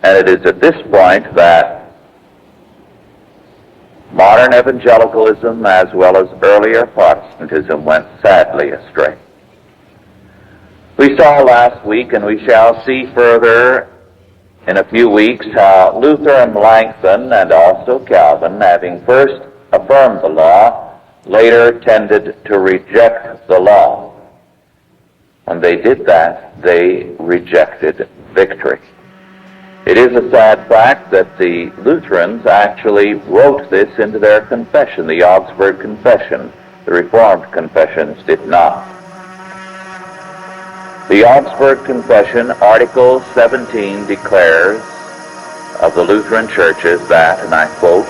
And it is at this point that modern evangelicalism, as well as earlier Protestantism, went sadly astray. We saw last week, and we shall see further in a few weeks, how Luther and Melanchthon, and also Calvin, having first affirmed the law, later tended to reject the law. When they did that, they rejected victory. It is a sad fact that the Lutherans actually wrote this into their confession, the Augsburg Confession. The Reformed confessions did not. The Augsburg Confession, Article 17, declares of the Lutheran churches that, and I quote,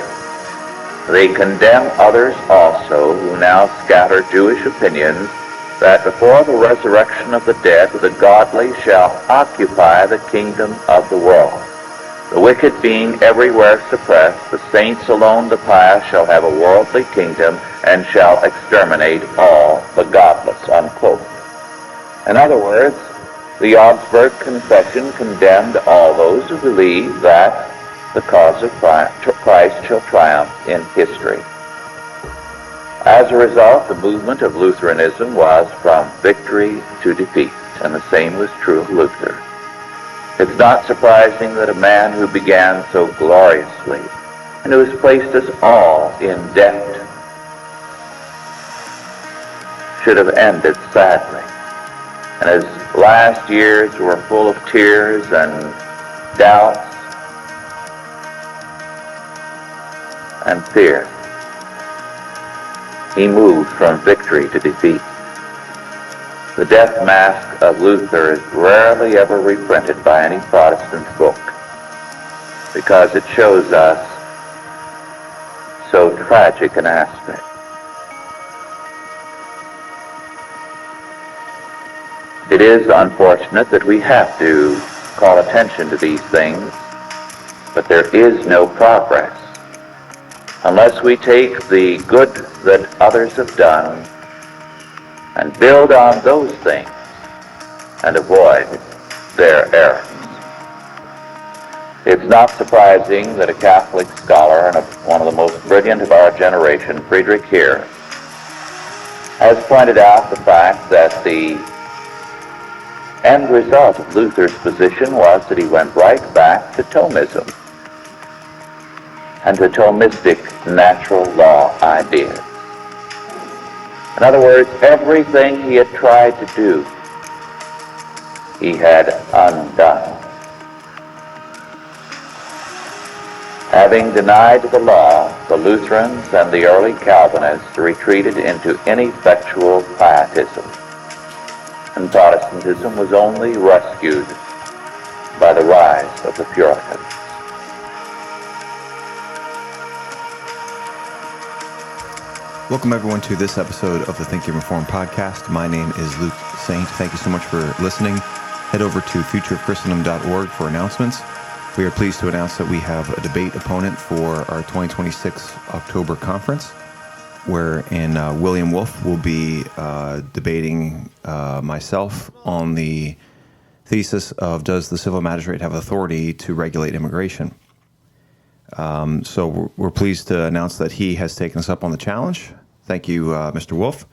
"They condemn others also who now scatter Jewish opinions, that before the resurrection of the dead, the godly shall occupy the kingdom of the world. The wicked being everywhere suppressed, the saints alone, the pious, shall have a worldly kingdom, and shall exterminate all the godless," unquote. In other words, the Augsburg Confession condemned all those who believe that the cause of Christ shall triumph in history. As a result, the movement of Lutheranism was from victory to defeat, and the same was true of Luther. It's not surprising that a man who began so gloriously and who has placed us all in debt should have ended sadly. And his last years were full of tears and doubts and fear. He moved from victory to defeat. The death mask of Luther is rarely ever reprinted by any Protestant book because it shows us so tragic an aspect. It is unfortunate that we have to call attention to these things, but there is no progress unless we take the good that others have done and build on those things and avoid their errors. It's not surprising that a Catholic scholar and one of the most brilliant of our generation, Friedrich Heer, has pointed out the fact that the end result of Luther's position was that he went right back to Thomism and to Thomistic natural law ideas. In other words, everything he had tried to do, he had undone. Having denied the law, the Lutherans and the early Calvinists retreated into ineffectual pietism, and Protestantism was only rescued by the rise of the Puritans. Welcome everyone to this episode of the Think and Reform podcast. My name is Luke Saint. Thank you so much for listening. Head over to futureofchristendom.org for announcements. We are pleased to announce that we have a debate opponent for our 2026 October conference, wherein William Wolf will be debating myself on the thesis of does the civil magistrate have authority to regulate immigration. So we're pleased to announce that he has taken us up on the challenge. Thank you, Mr. Wolf.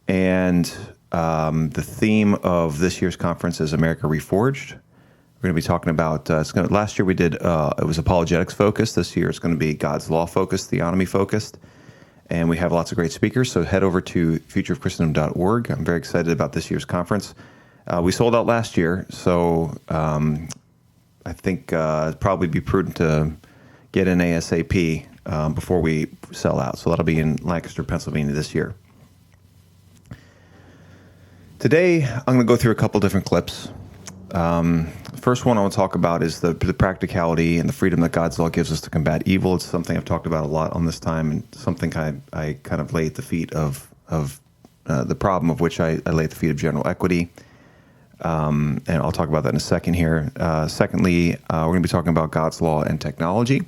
And the theme of this year's conference is America Reforged. We're going to be talking about, last year we did, it was apologetics focused. This year it's going to be God's law focused, theonomy focused. And we have lots of great speakers. So head over to futureofchristendom.org. I'm very excited about this year's conference. We sold out last year, so I think it'd probably be prudent to get in ASAP before we sell out. So that'll be in Lancaster, Pennsylvania this year. Today, I'm going to go through a couple different clips. First one I want to talk about is the practicality and the freedom that God's law gives us to combat evil. It's something I've talked about a lot on this time, and something I kind of lay at the feet of the problem of which I lay at the feet of general equity. And I'll talk about that in a second here. Secondly, we're going to be talking about God's law and technology.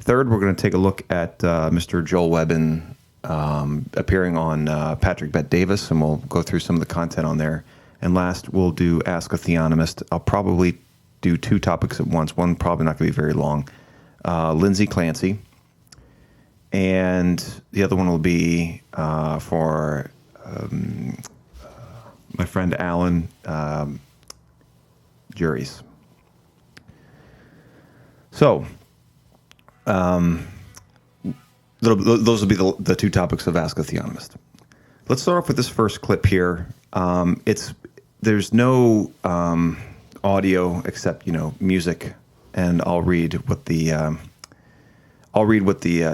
Third, we're going to take a look at Mr. Joel Webbon appearing on Patrick Bet-Davis, and we'll go through some of the content on there. And last, we'll do Ask a Theonomist. I'll probably do two topics at once. One probably not going to be very long. Lindsey Clancy. And the other one will be for my friend Alan, juries. So, those will be the two topics of Ask a Theonomist. Let's start off with this first clip here. There's no audio except music, and I'll read what the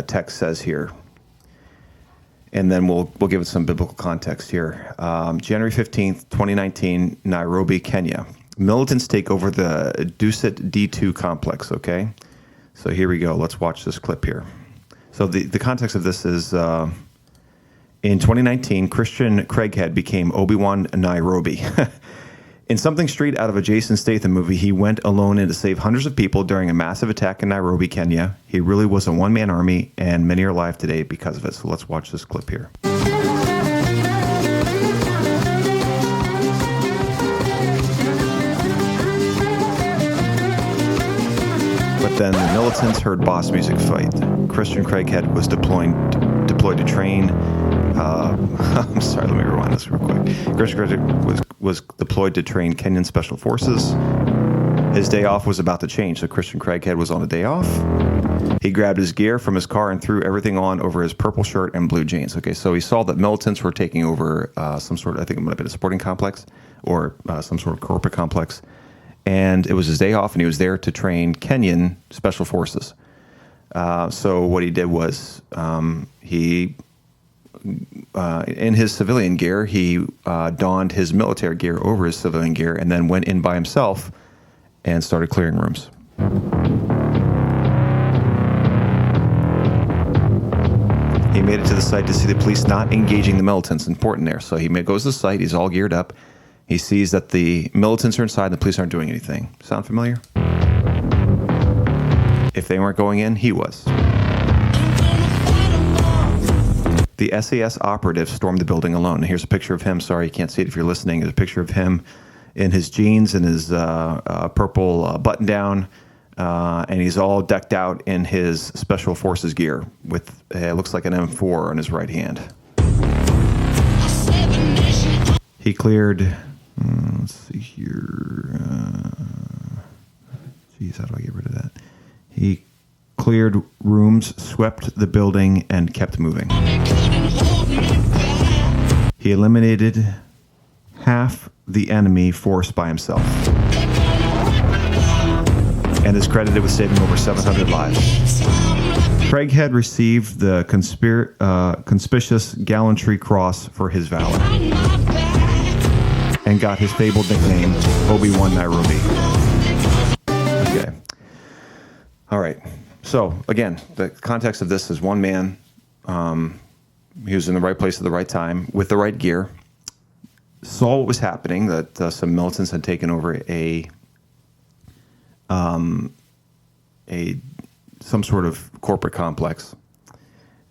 text says here, and then we'll give it some biblical context here. January 15th, 2019, Nairobi, Kenya. Militants take over the Dusit D2 complex. Okay, so here we go. Let's watch this clip here. So the context of this is in 2019, Christian Craighead became Obi-Wan Nairobi. In something straight out of a Jason Statham movie, he went alone in to save hundreds of people during a massive attack in Nairobi, Kenya. He really was a one-man army, and many are alive today because of it. So let's watch this clip here. But then the militants heard boss music fight. Christian Craighead was deployed to train. I'm sorry, let me rewind this real quick. Christian Craighead was deployed to train Kenyan Special Forces. His day off was about to change, so Christian Craighead was on a day off. He grabbed his gear from his car and threw everything on over his purple shirt and blue jeans. Okay, so he saw that militants were taking over some sort of, I think it might have been a sporting complex or some sort of corporate complex. And it was his day off, and he was there to train Kenyan Special Forces. So what he did was in his civilian gear, he donned his military gear over his civilian gear and then went in by himself and started clearing rooms. He made it to the site to see the police not engaging the militants. Important there. So he goes to the site. He's all geared up. He sees that the militants are inside and the police aren't doing anything. Sound familiar? If they weren't going in, he was. The SAS operative stormed the building alone. Here's a picture of him. Sorry, you can't see it if you're listening. There's a picture of him in his jeans and his purple button-down, and he's all decked out in his Special Forces gear with, it looks like an M4 on his right hand. He cleared... let's see here. Geez, how do I get rid of that? He cleared rooms, swept the building, and kept moving. He eliminated half the enemy force by himself and is credited with saving over 700 lives. Craighead received the Conspicuous Gallantry Cross for his valor and got his fabled nickname, Obi-Wan Nairobi. Okay. All right. So, again, the context of this is one man. He was in the right place at the right time with the right gear. Saw what was happening, that some militants had taken over some sort of corporate complex.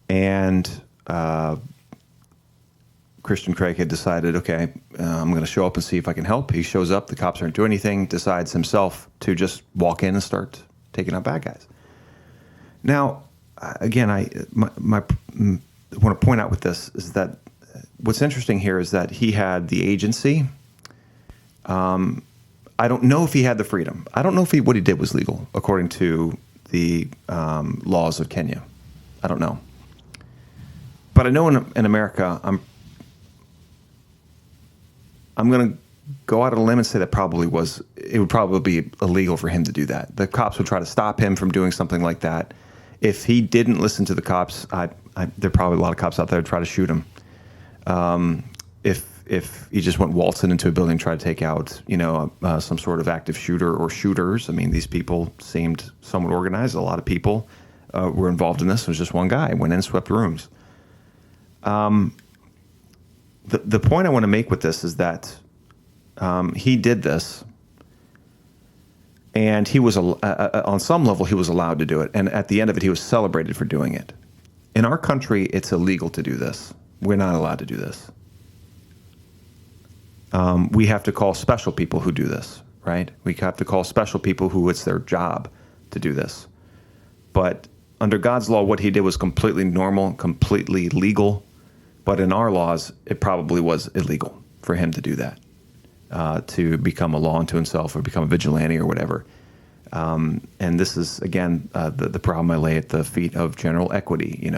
And Christian Craighead decided, okay, I'm going to show up and see if I can help. He shows up, the cops aren't doing anything, decides himself to just walk in and start taking out bad guys. Now, again, I want to point out with this is that what's interesting here is that he had the agency. I don't know if he had the freedom. I don't know if what he did was legal according to the laws of Kenya. I don't know. But I know in America, I'm going to go out on a limb and say that it would probably be illegal for him to do that. The cops would try to stop him from doing something like that. If he didn't listen to the cops, there are probably a lot of cops out there to try to shoot him. If he just went waltzing into a building and tried to take out, some sort of active shooter or shooters. I mean, these people seemed somewhat organized. A lot of people were involved in this. It was just one guy went in and swept rooms. The point I want to make with this is that he did this, and he was on some level he was allowed to do it, and at the end of it he was celebrated for doing it. In our country, it's illegal to do this. We're not allowed to do this. We have to call special people who do this, right? We have to call special people who it's their job to do this. But under God's law, what he did was completely normal, completely legal. But in our laws, it probably was illegal for him to do that, to become a law unto himself or become a vigilante or whatever. And this is, again, the problem I lay at the feet of general equity.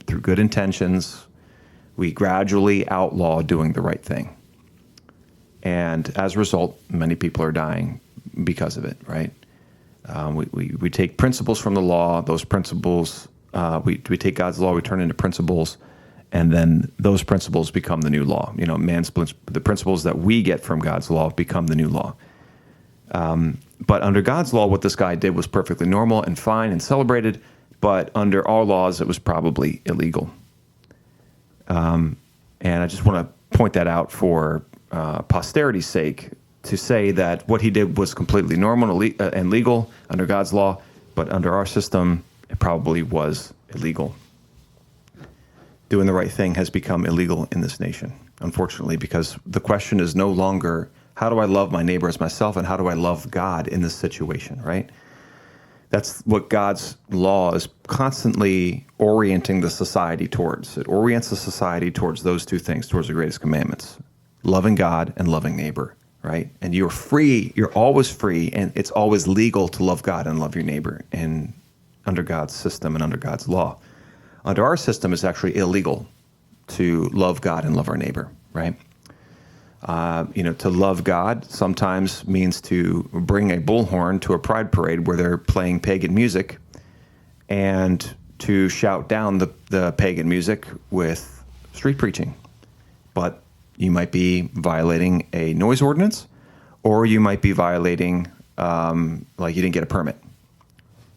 Through good intentions, we gradually outlaw doing the right thing. And as a result, many people are dying because of it, right? We take principles from the law, those principles, we take God's law, we turn into principles, and then those principles become the new law. The principles that we get from God's law become the new law. But under God's law, what this guy did was perfectly normal and fine and celebrated, but under our laws, it was probably illegal. And I just want to point that out for posterity's sake, to say that what he did was completely normal and legal under God's law, but under our system, it probably was illegal. Doing the right thing has become illegal in this nation, unfortunately, because the question is no longer, how do I love my neighbor as myself, and how do I love God in this situation, right? That's what God's law is constantly orienting the society towards. It orients the society towards those two things, towards the greatest commandments, loving God and loving neighbor, right? And you're free, you're always free, and it's always legal to love God and love your neighbor and under God's system and under God's law. Under our system, it's actually illegal to love God and love our neighbor, right? To love God sometimes means to bring a bullhorn to a pride parade where they're playing pagan music and to shout down the pagan music with street preaching. But you might be violating a noise ordinance, or you might be violating, like you didn't get a permit,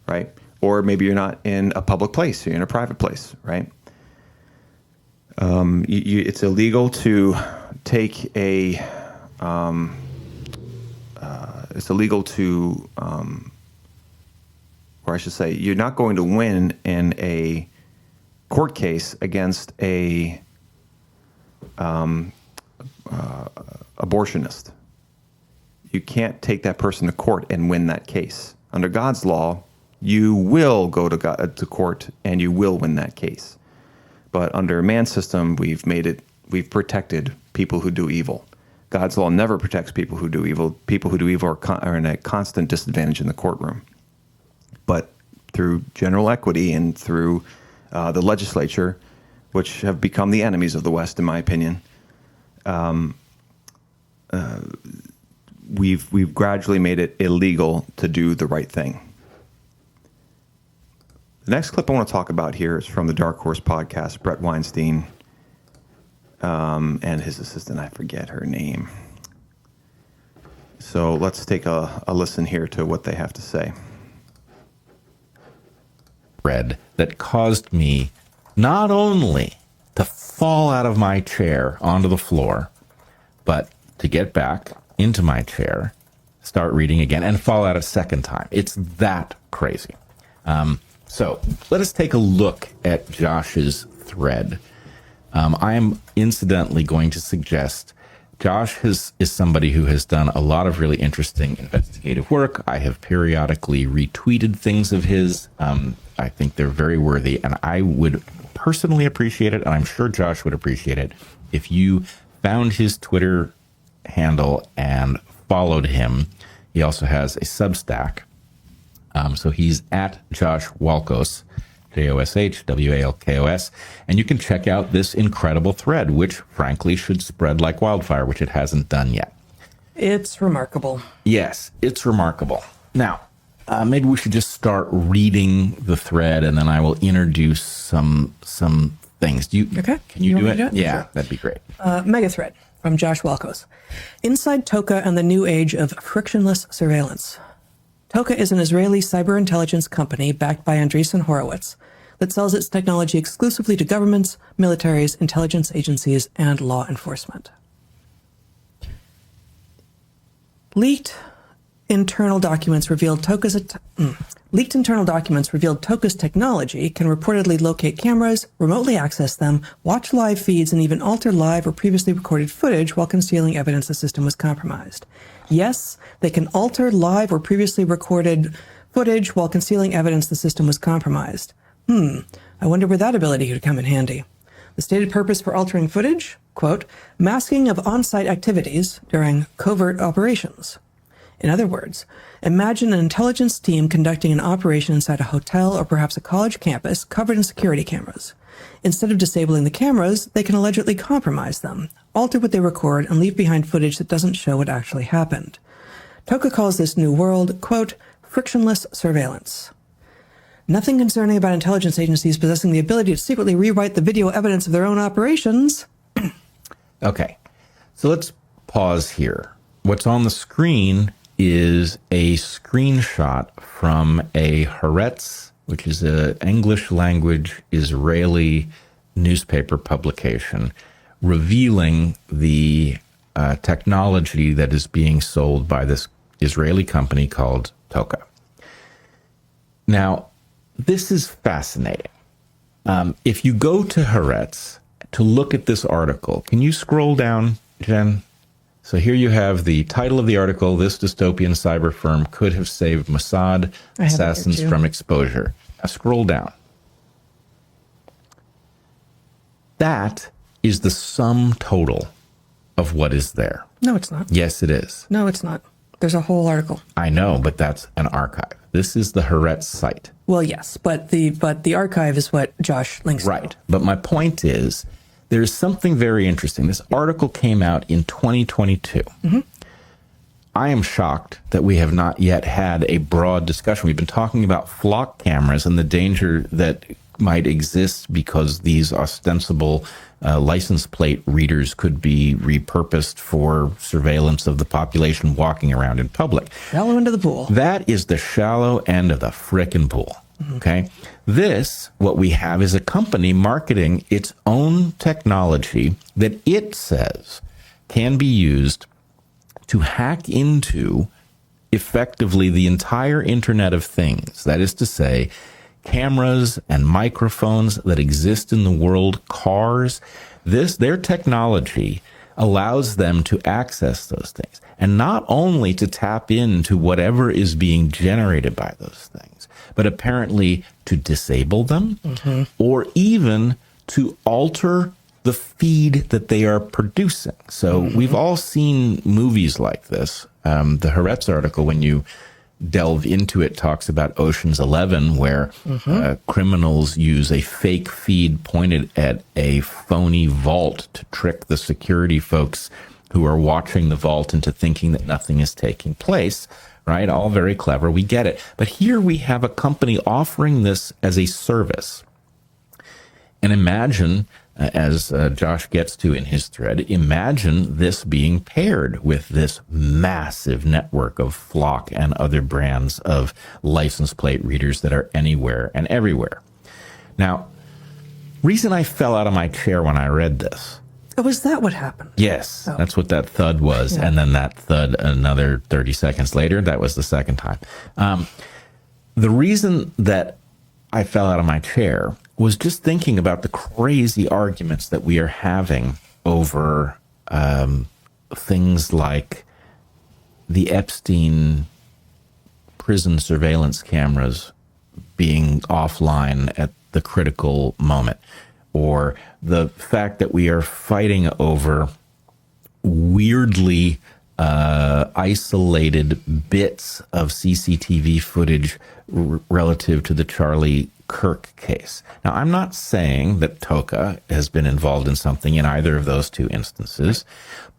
right? Or maybe you're not in a public place, you're in a private place, right? It's illegal to take it's illegal to, or I should say, you're not going to win in a court case against a abortionist. You can't take that person to court and win that case. Under God's law, you will go to court and you will win that case. But under man's system, we've protected people who do evil. God's law never protects people who do evil. People who do evil are in a constant disadvantage in the courtroom. But through general equity and through the legislature, which have become the enemies of the West, in my opinion, we've gradually made it illegal to do the right thing. The next clip I want to talk about here is from the Dark Horse podcast, Brett Weinstein and his assistant, I forget her name. So let's take a listen here to what they have to say. Thread that caused me not only to fall out of my chair onto the floor, but to get back into my chair, start reading again, and fall out a second time. It's that crazy. So let us take a look at Josh's thread. I am incidentally going to suggest Josh is somebody who has done a lot of really interesting investigative work. I have periodically retweeted things of his. I think they're very worthy, and I would personally appreciate it, and I'm sure Josh would appreciate it, if you found his Twitter handle and followed him. He also has a Substack. So he's at Josh Walkos, JoshWalkos, and you can check out this incredible thread, which frankly should spread like wildfire, which it hasn't done yet. It's remarkable. Yes, it's remarkable. Now, maybe we should just start reading the thread, and then I will introduce some things. Okay. Can you do it? Yeah, sure. That'd be great. Mega thread from Josh Walkos. Inside Toka and the new age of frictionless surveillance. Toka is an Israeli cyber intelligence company backed by Andreessen Horowitz that sells its technology exclusively to governments, militaries, intelligence agencies, and law enforcement. Leaked internal documents revealed Toka's technology can reportedly locate cameras, remotely access them, watch live feeds, and even alter live or previously recorded footage while concealing evidence the system was compromised. Yes, they can alter live or previously recorded footage while concealing evidence the system was compromised. I wonder where that ability could come in handy. The stated purpose for altering footage? Quote, masking of on-site activities during covert operations. In other words, imagine an intelligence team conducting an operation inside a hotel or perhaps a college campus covered in security cameras. Instead of disabling the cameras, they can allegedly compromise them, alter what they record, and leave behind footage that doesn't show what actually happened. Toka calls this new world, quote, frictionless surveillance. Nothing concerning about intelligence agencies possessing the ability to secretly rewrite the video evidence of their own operations. Okay, so let's pause here. What's on the screen is a screenshot from a Haaretz, which is an English language Israeli newspaper publication, revealing the technology that is being sold by this Israeli company called Toka. Now, this is fascinating. If you go to Haaretz to look at this article, can you scroll down, Jen? So here you have the title of the article, "This dystopian cyber firm could have saved Mossad assassins from exposure." Now scroll down. That is the sum total of what is there. No, it's not. Yes, it is. No, it's not. There's a whole article. I know, but that's an archive. This is the Haaretz site. Well, yes, but the archive is what Josh links to. Right. But my point is, there's something very interesting. This article came out in 2022. Mm-hmm. I am shocked that we have not yet had a broad discussion. We've been talking about flock cameras and the danger that might exist because these ostensible license plate readers could be repurposed for surveillance of the population walking around in public. Shallow end of the pool. That is the shallow end of the frickin' pool. Mm-hmm. Okay. This, what we have, is a company marketing its own technology that it says can be used to hack into effectively the entire Internet of Things. That is to say, cameras and microphones that exist in the world, cars. Their technology allows them to access those things, and not only to tap into whatever is being generated by those things, but apparently to disable them, mm-hmm. or even to alter the feed that they are producing. So mm-hmm. we've all seen movies like this. The Haaretz article, when you delve into it, talks about Ocean's 11, where mm-hmm. Criminals use a fake feed pointed at a phony vault to trick the security folks who are watching the vault into thinking that nothing is taking place, right? All very clever. We get it. But here we have a company offering this as a service. And imagine, as Josh gets to in his thread, imagine this being paired with this massive network of Flock and other brands of license plate readers that are anywhere and everywhere. Now, reason I fell out of my chair when I read this. Oh, was that what happened? Yes, that's what that thud was. Yeah. And then that thud another 30 seconds later, that was the second time. The reason that I fell out of my chair was just thinking about the crazy arguments that we are having over things like the Epstein prison surveillance cameras being offline at the critical moment, or the fact that we are fighting over weirdly isolated bits of CCTV footage relative to the Charlie Kirk case. Now, I'm not saying that Toka has been involved in something in either of those two instances,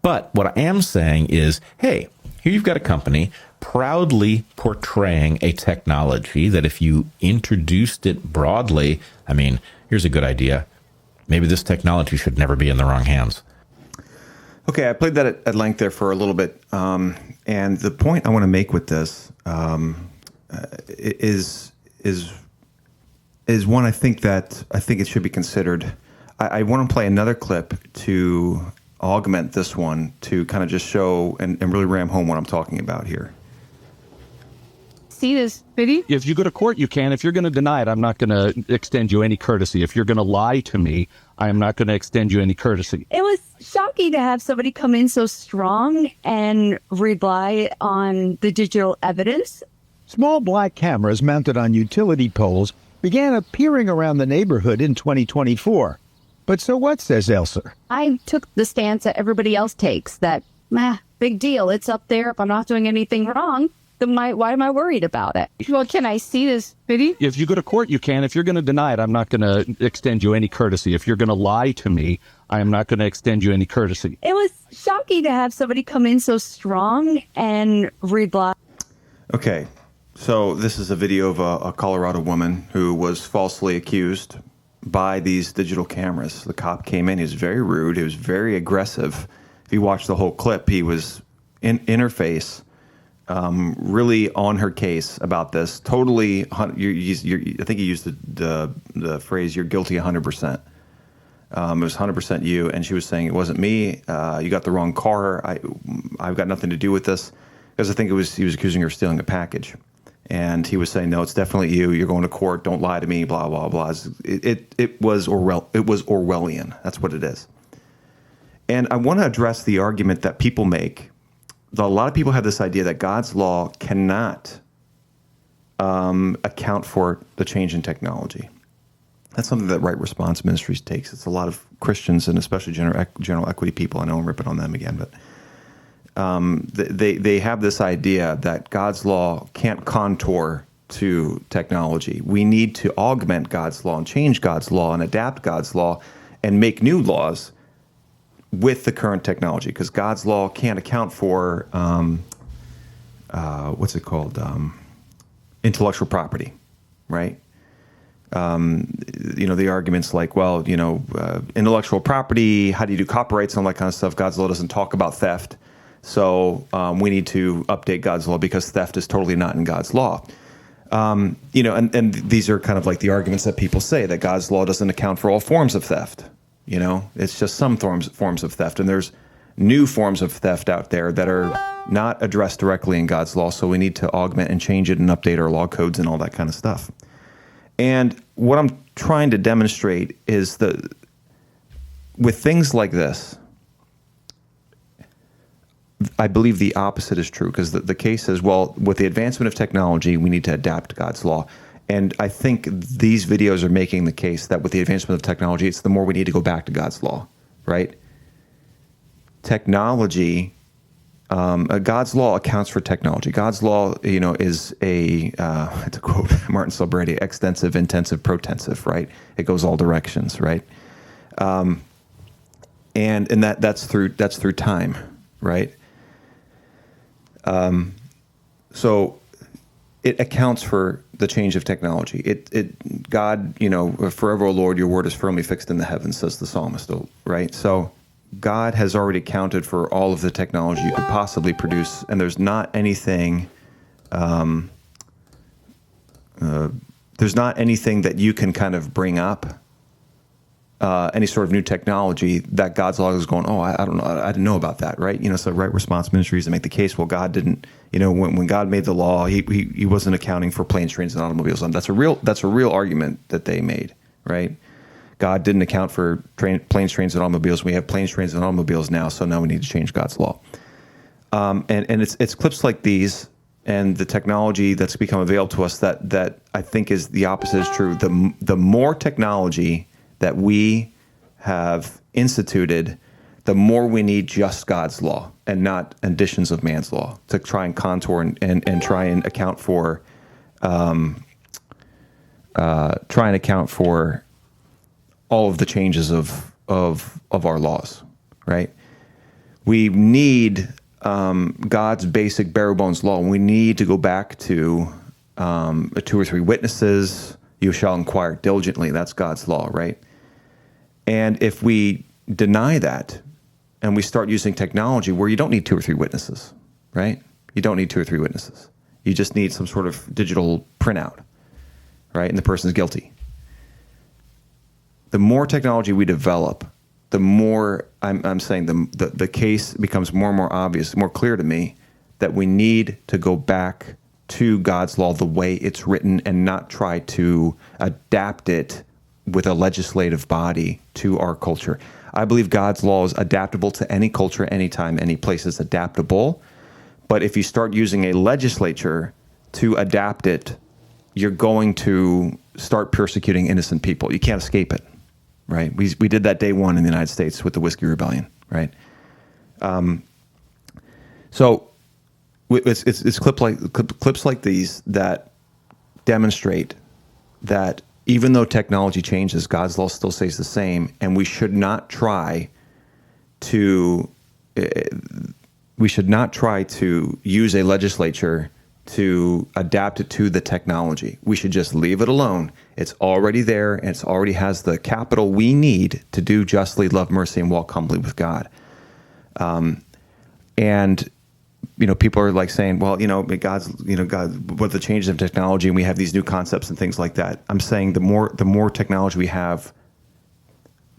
but what I am saying is, hey, here you've got a company proudly portraying a technology that if you introduced it broadly, I mean, here's a good idea. Maybe this technology should never be in the wrong hands. Okay, I played that at length there for a little bit, and the point I want to make with this is one I think it should be considered. I want to play another clip to augment this one to kind of just show and really ram home what I'm talking about here. see this video? If you go to court, you can. If you're going to deny it, I'm not going to extend you any courtesy. If you're going to lie to me, I am not going to extend you any courtesy. It was shocking to have somebody come in so strong and rely on the digital evidence. Small black cameras mounted on utility poles began appearing around the neighborhood in 2024. But so what, says Elser? I took the stance that everybody else takes, that, big deal. It's up there. If I'm not doing anything wrong, then why am I worried about it? Well, can I see this video? If you go to court, you can. If you're going to deny it, I'm not going to extend you any courtesy. If you're going to lie to me, I am not going to extend you any courtesy. It was shocking to have somebody come in so strong and rely. Okay, so this is a video of a Colorado woman who was falsely accused by these digital cameras. The cop came in. He was very rude. He was very aggressive. If you watch the whole clip, he was in her face, really on her case about this. Totally, I think he used the phrase, "You're guilty 100%." It was 100% you, and she was saying, "It wasn't me. You got the wrong car. I've got nothing to do with this." Because I think he was accusing her of stealing a package. And he was saying, "No, it's definitely you. You're going to court. Don't lie to me." Blah blah blah. It was Orwellian. That's what it is. And I want to address the argument that people make. A lot of people have this idea that God's law cannot account for the change in technology. That's something that Right Response Ministries takes. It's a lot of Christians and especially general equity people. I know I'm ripping on them again, but they have this idea that God's law can't contour to technology. We need to augment God's law and change God's law and adapt God's law and make new laws with the current technology, because God's law can't account for intellectual property, right? The arguments like, well, intellectual property, how do you do copyrights and all that kind of stuff? God's law doesn't talk about theft. So we need to update God's law because theft is totally not in God's law. And these are kind of like the arguments that people say, that God's law doesn't account for all forms of theft. It's just some forms of theft. And there's new forms of theft out there that are not addressed directly in God's law. So we need to augment and change it and update our law codes and all that kind of stuff. And what I'm trying to demonstrate is that with things like this, I believe the opposite is true, because the case says, well, with the advancement of technology, we need to adapt God's law. And I think these videos are making the case that with the advancement of technology, it's the more we need to go back to God's law, right? Technology, God's law accounts for technology. God's law, is to quote Martin Silbrady, extensive, intensive, protensive, right? It goes all directions, right? And that's through time, right? So it accounts for the change of technology. God, forever, O Lord, your word is firmly fixed in the heavens, says the psalmist, right? So God has already accounted for all of the technology you could possibly produce, and there's not anything, that you can kind of bring up, any sort of new technology that God's law is going, I don't know, I didn't know about that, right? So Right Response Ministries to make the case, well, God didn't, when God made the law, he wasn't accounting for planes, trains, and automobiles. And that's a real argument that they made, right? God didn't account for planes, trains, and automobiles. We have planes, trains, and automobiles now, so now we need to change God's law. And it's clips like these and the technology that's become available to us that I think is the opposite is true. The more technology that we have instituted, the more we need just God's law and not additions of man's law to try and contour and try and account for, all of the changes of our laws, right? We need God's basic bare bones law. We need to go back to 2 or 3 witnesses. You shall inquire diligently. That's God's law, right? And if we deny that and we start using technology where you don't need 2 or 3 witnesses, right? You don't need 2 or 3 witnesses. You just need some sort of digital printout, right? And the person's guilty. The more technology we develop, the more I'm saying the case becomes more and more obvious, more clear to me that we need to go back to God's law the way it's written and not try to adapt it with a legislative body to our culture. I believe God's law is adaptable to any culture, anytime, any place. It's adaptable. But if you start using a legislature to adapt it, you're going to start persecuting innocent people. You can't escape it, right? We did that day one in the United States with the Whiskey Rebellion, right? So it's clips like these that demonstrate that even though technology changes, God's law still stays the same, and we should not try to use a legislature to adapt it to the technology. We should just leave it alone. It's already there, and it already has the capital we need to do justly, love mercy, and walk humbly with God. And people are like saying, well, God, what the changes of technology, and we have these new concepts and things like that. I'm saying the more technology we have,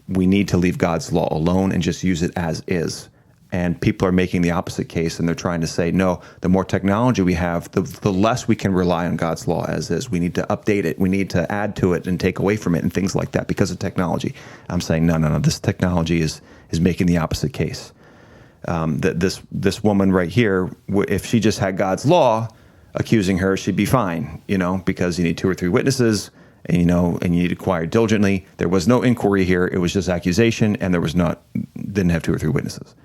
we need to leave God's law alone and just use it as is. And people are making the opposite case, and they're trying to say, no, the more technology we have, the less we can rely on God's law as is. We need to update it. We need to add to it and take away from it and things like that because of technology. I'm saying, no. This technology is making the opposite case. That this woman right here, if she just had God's law accusing her, she'd be fine, because you need 2 or 3 witnesses, and you need to inquire diligently. There was no inquiry here; it was just accusation, and didn't have 2 or 3 witnesses.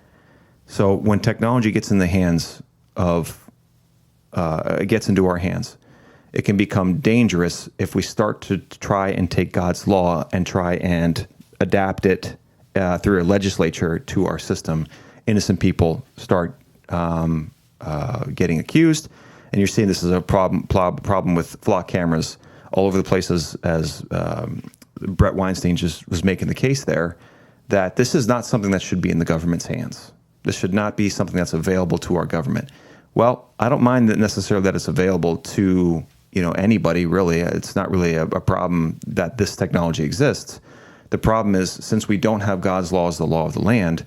So when technology gets in the hands gets into our hands, it can become dangerous if we start to try and take God's law and try and adapt it through a legislature to our system. Innocent people start getting accused, and you're seeing this as a problem with flock cameras all over the place, as Brett Weinstein just was making the case there, that this is not something that should be in the government's hands. This should not be something that's available to our government. Well, I don't mind that necessarily that it's available to anybody, really. It's not really a problem that this technology exists. The problem is, since we don't have God's law as the law of the land,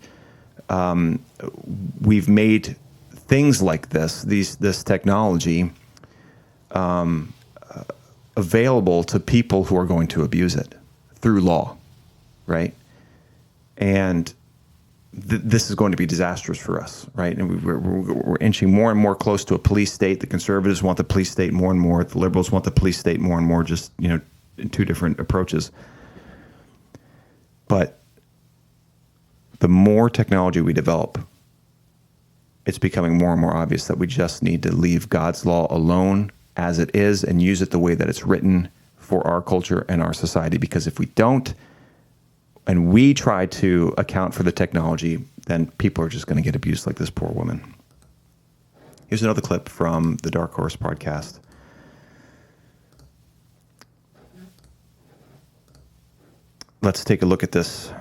we've made things like this technology available to people who are going to abuse it through law, right? And this is going to be disastrous for us, right? And we're inching more and more close to a police state. The conservatives want the police state more and more. The liberals want the police state more and more, just, in 2 different approaches. But the more technology we develop, it's becoming more and more obvious that we just need to leave God's law alone as it is and use it the way that it's written for our culture and our society. Because if we don't, and we try to account for the technology, then people are just going to get abused like this poor woman. Here's another clip from the Dark Horse podcast. Let's take a look at this.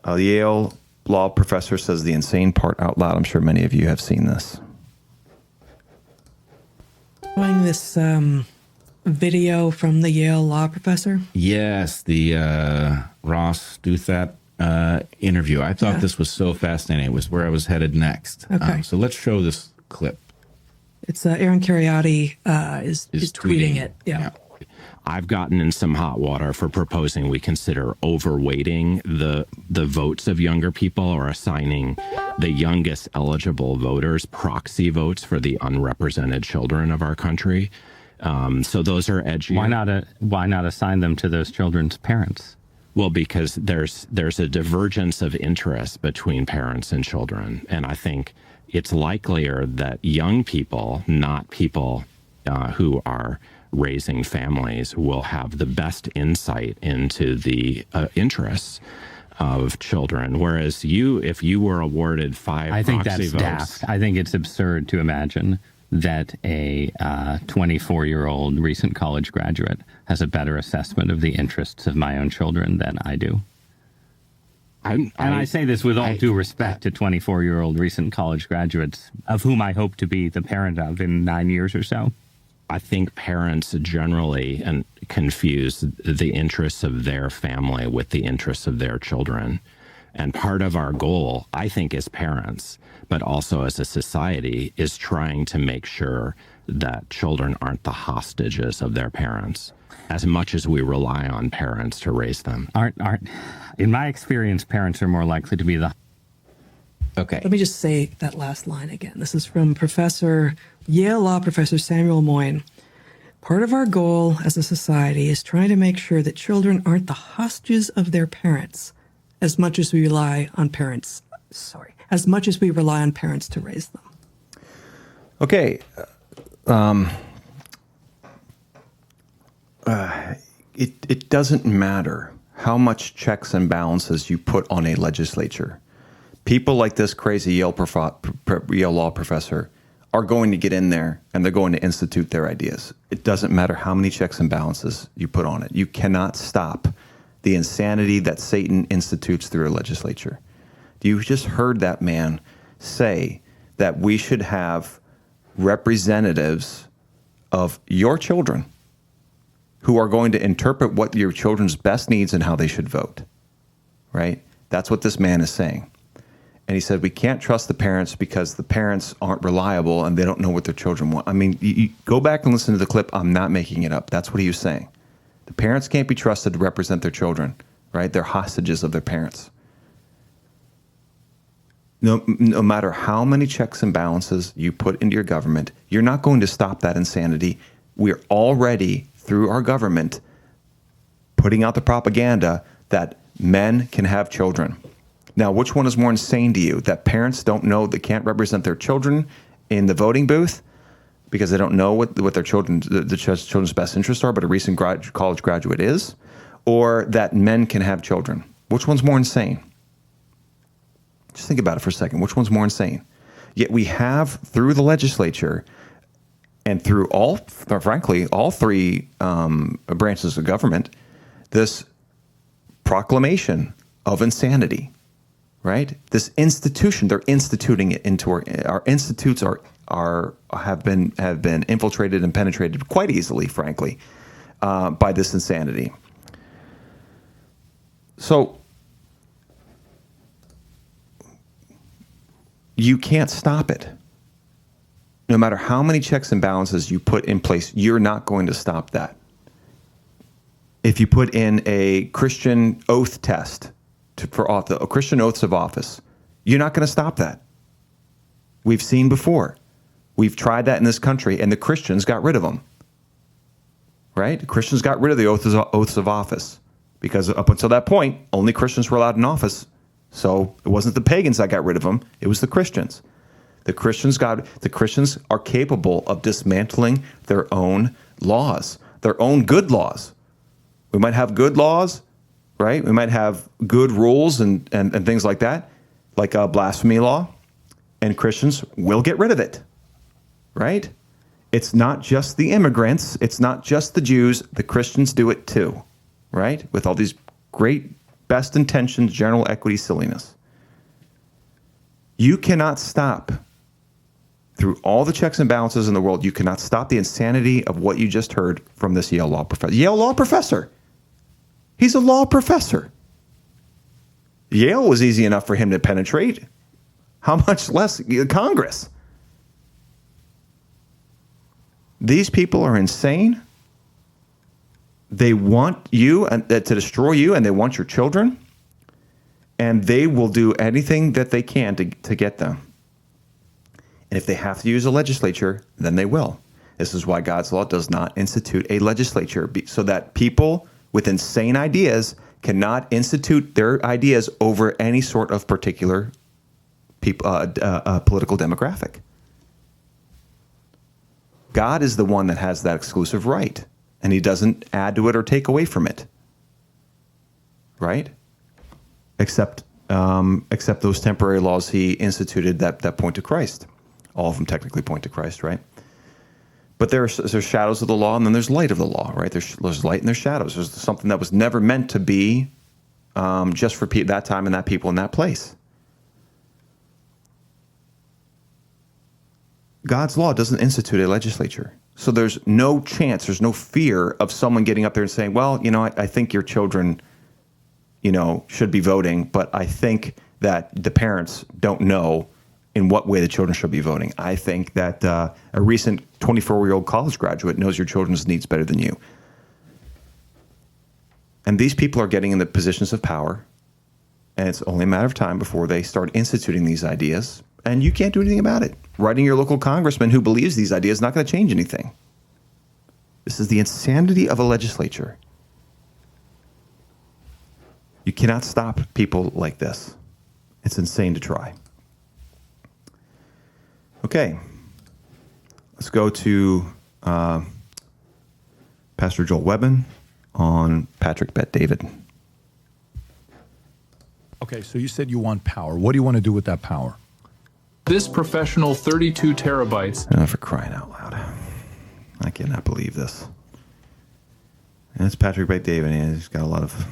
The Yale law professor says the insane part out loud. I'm sure many of you have seen this. Showing this video from the Yale law professor? Yes, the Ross Douthat interview. I thought this was so fascinating. It was where I was headed next. Okay. So let's show this clip. It's Aaron Kheriaty is tweeting it. Yeah. I've gotten in some hot water for proposing we consider overweighting the votes of younger people or assigning the youngest eligible voters proxy votes for the unrepresented children of our country. So those are edgy. Why not assign them to those children's parents? Well, because there's a divergence of interest between parents and children. And I think it's likelier that young people, not people who are raising families, will have the best insight into the interests of children. Whereas if you were awarded 5 I think proxy that's votes, daft. I think it's absurd to imagine that a 24-year-old recent college graduate has a better assessment of the interests of my own children than I do. I say this with all due respect to 24-year-old recent college graduates, of whom I hope to be the parent of in 9 years or so. I think parents generally confuse the interests of their family with the interests of their children. And part of our goal, I think, as parents, but also as a society, is trying to make sure that children aren't the hostages of their parents as much as we rely on parents to raise them. Aren't in my experience, parents are more likely to be the. Okay. Let me just say that last line again. This is from Yale law professor Samuel Moyn. Part of our goal as a society is trying to make sure that children aren't the hostages of their parents as much as we rely on parents to raise them. Okay. It doesn't matter how much checks and balances you put on a legislature. People like this crazy Yale law professor are going to get in there and they're going to institute their ideas. It doesn't matter how many checks and balances you put on it. You cannot stop the insanity that Satan institutes through a legislature. You just heard that man say that we should have representatives of your children who are going to interpret what your children's best needs and how they should vote, right? That's what this man is saying. And he said, we can't trust the parents because the parents aren't reliable and they don't know what their children want. I mean, you go back and listen to the clip. I'm not making it up. That's what he was saying. The parents can't be trusted to represent their children, right? They're hostages of their parents. No matter how many checks and balances you put into your government, you're not going to stop that insanity. We're already, through our government, putting out the propaganda that men can have children. Now, which one is more insane to you? That parents don't know they can't represent their children in the voting booth because they don't know what their children's best interests are, but a recent college graduate is? Or that men can have children? Which one's more insane? Just think about it for a second. Which one's more insane? Yet we have, through the legislature and through all three branches of government, this proclamation of insanity, right? This institution, they're instituting it into our institutes have been infiltrated and penetrated quite easily, frankly, by this insanity. So you can't stop it. No matter how many checks and balances you put in place, you're not going to stop that. If you put in a Christian oath test for Christian oaths of office, you're not going to stop that. We've seen before. We've tried that in this country, and the Christians got rid of them. Right? The Christians got rid of the oaths of office because up until that point, only Christians were allowed in office. So it wasn't the pagans that got rid of them; it was the Christians. The Christians are capable of dismantling their own laws, their own good laws. We might have good laws, right? We might have good rules and things like that, like a blasphemy law, and Christians will get rid of it, right? It's not just the immigrants. It's not just the Jews. The Christians do it too, right? With all these great best intentions, general equity silliness. You cannot stop, through all the checks and balances in the world, you cannot stop the insanity of what you just heard from this Yale law professor. Yale law professor. He's a law professor. Yale was easy enough for him to penetrate. How much less Congress? These people are insane. They want you to destroy you, and they want your children, and they will do anything that they can to get them. And if they have to use a legislature, then they will. This is why God's law does not institute a legislature, so that people with insane ideas cannot institute their ideas over any sort of particular political demographic. God is the one that has that exclusive right, and he doesn't add to it or take away from it, right? Except those temporary laws he instituted that point to Christ. All of them technically point to Christ, right? But there's shadows of the law, and then there's light of the law, right? There's light and there's shadows. There's something that was never meant to be just for that time and that people in that place. God's law doesn't institute a legislature. So there's no chance, there's no fear of someone getting up there and saying, well, I think your children, should be voting, but I think that the parents don't know in what way the children should be voting. I think that a recent 24-year-old college graduate knows your children's needs better than you. And these people are getting in the positions of power, and it's only a matter of time before they start instituting these ideas, and you can't do anything about it. Writing your local congressman who believes these ideas is not going to change anything. This is the insanity of a legislature. You cannot stop people like this. It's insane to try. Okay, let's go to Pastor Joel Webbon on Patrick Bet David. Okay, so you said you want power. What do you want to do with that power? This professional 32 terabytes. Oh, for crying out loud. I cannot believe this. And it's Patrick Bet David, and he's got a lot of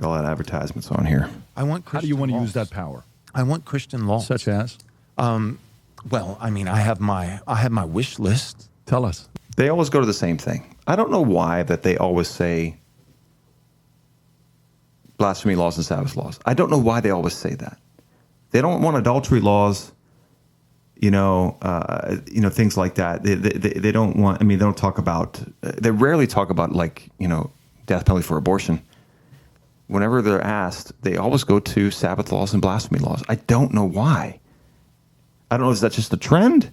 advertisements on here. I want How do you want to use that power? I want Christian laws. Such as? Well, I mean, I have my wish list. Tell us. They always go to the same thing. I don't know why that they always say blasphemy laws and Sabbath laws. I don't know why they always say that. They don't want adultery laws, things like that. They don't want. I mean, they don't talk about. They rarely talk about death penalty for abortion. Whenever they're asked, they always go to Sabbath laws and blasphemy laws. I don't know why. I don't know. Is that just a trend?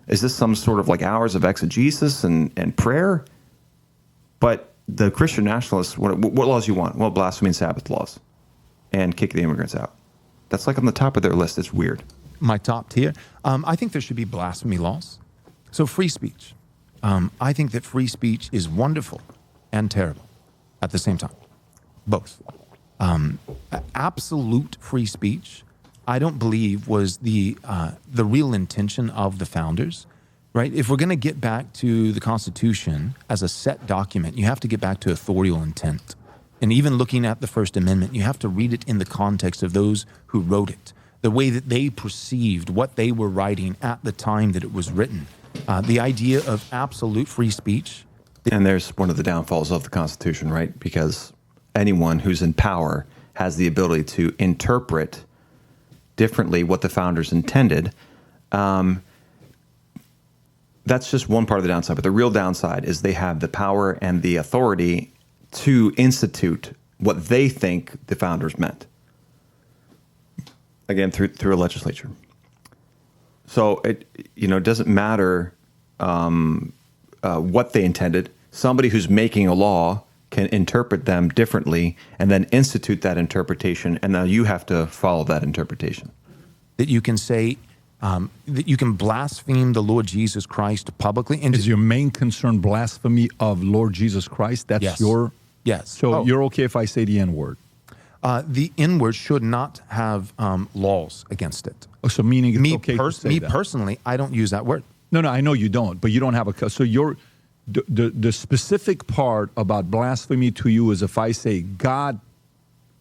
Is this some sort of hours of exegesis and prayer? But the Christian nationalists, what laws you want? Well, blasphemy and Sabbath laws, and kick the immigrants out. That's on the top of their list. It's weird. My top tier. I think there should be blasphemy laws. So free speech. I think that free speech is wonderful and terrible at the same time. Both. Absolute free speech, I don't believe was the real intention of the founders, right? If we're going to get back to the Constitution as a set document, you have to get back to authorial intent. And even looking at the First Amendment, you have to read it in the context of those who wrote it, the way that they perceived what they were writing at the time that it was written. The idea of absolute free speech. And there's one of the downfalls of the Constitution, right? Because anyone who's in power has the ability to interpret differently what the founders intended. That's just one part of the downside. But the real downside is they have the power and the authority to institute what they think the founders meant. Again, through a legislature. So it doesn't matter what they intended. Somebody who's making a law can interpret them differently and then institute that interpretation, and now you have to follow that interpretation. That you can say, that you can blaspheme the Lord Jesus Christ publicly. And is your main concern blasphemy of Lord Jesus Christ? That's yes. your... Yes. So you're okay if I say the N-word? The N-word should not have laws against it. Oh, so meaning it's okay to say that? Me personally, I don't use that word. No, I know you don't, but you don't have a... So you're... The specific part about blasphemy to you is if I say God,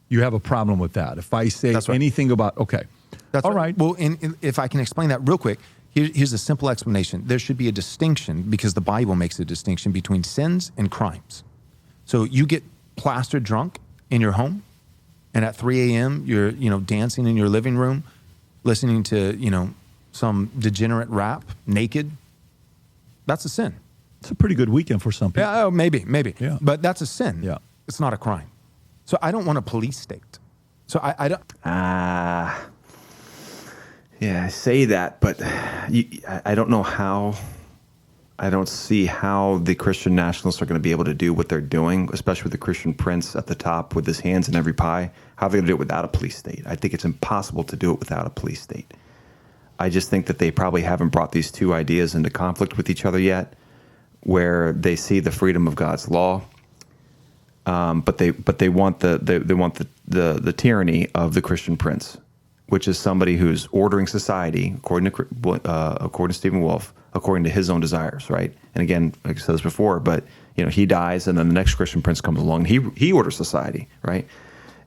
you have a problem with that. If I say anything about... Okay. That's all right. Well, if I can explain that real quick, here's a simple explanation. There should be a distinction, because the Bible makes a distinction between sins and crimes. So you get plastered drunk in your home, and at 3 a.m. you're dancing in your living room, listening to some degenerate rap naked. That's a sin. It's a pretty good weekend for some people. Yeah, maybe. Yeah. But that's a sin. Yeah. It's not a crime. So I don't want a police state. So I don't. Yeah, I say that, but I don't know how. I don't see how the Christian nationalists are going to be able to do what they're doing, especially with the Christian prince at the top with his hands in every pie. How are they going to do it without a police state? I think it's impossible to do it without a police state. I just think that they probably haven't brought these two ideas into conflict with each other yet, where they see the freedom of God's law, but they want the tyranny of the Christian prince, which is somebody who's ordering society according to Stephen Wolfe, according to his own desires, right? And again, like I said this before, but he dies, and then the next Christian prince comes along, and he orders society, right?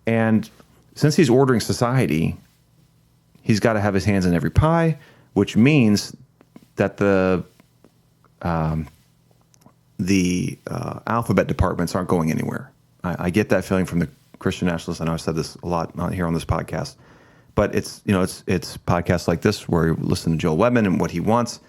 And since he's ordering society, he's got to have his hands in every pie, which means that the alphabet departments aren't going anywhere. I get that feeling from the Christian nationalists. I know I've said this a lot here on this podcast, But it's podcasts like this where you listen to Joel Webbon and what he wants.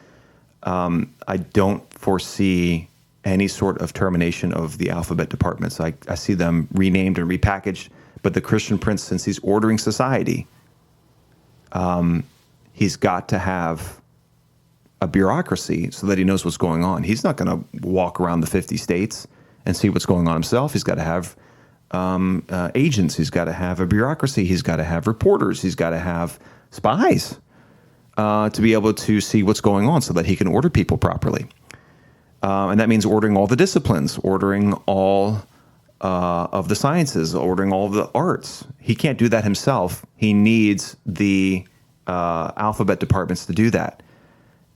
I don't foresee any sort of termination of the alphabet departments. I see them renamed and repackaged. But the Christian Prince, since he's ordering society, he's got to have a bureaucracy so that he knows what's going on. He's not going to walk around the 50 states and see what's going on himself. He's got to have agents. He's got to have a bureaucracy. He's got to have reporters. He's got to have spies to be able to see what's going on so that he can order people properly. And that means ordering all the disciplines, ordering all of the sciences, ordering all of the arts. He can't do that himself. He needs the alphabet departments to do that.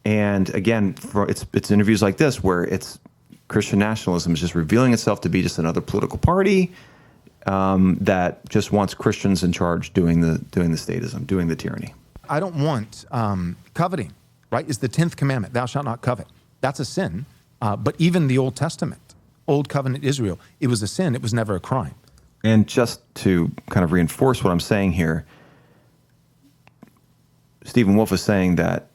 And again, it's interviews like this where it's Christian nationalism is just revealing itself to be just another political party that just wants Christians in charge doing the statism, doing the tyranny. I don't want coveting, right? Is the 10th commandment, thou shalt not covet. That's a sin. But even the Old Testament, Old Covenant Israel, it was a sin. It was never a crime. And just to kind of reinforce what I'm saying here, Stephen Wolfe is saying that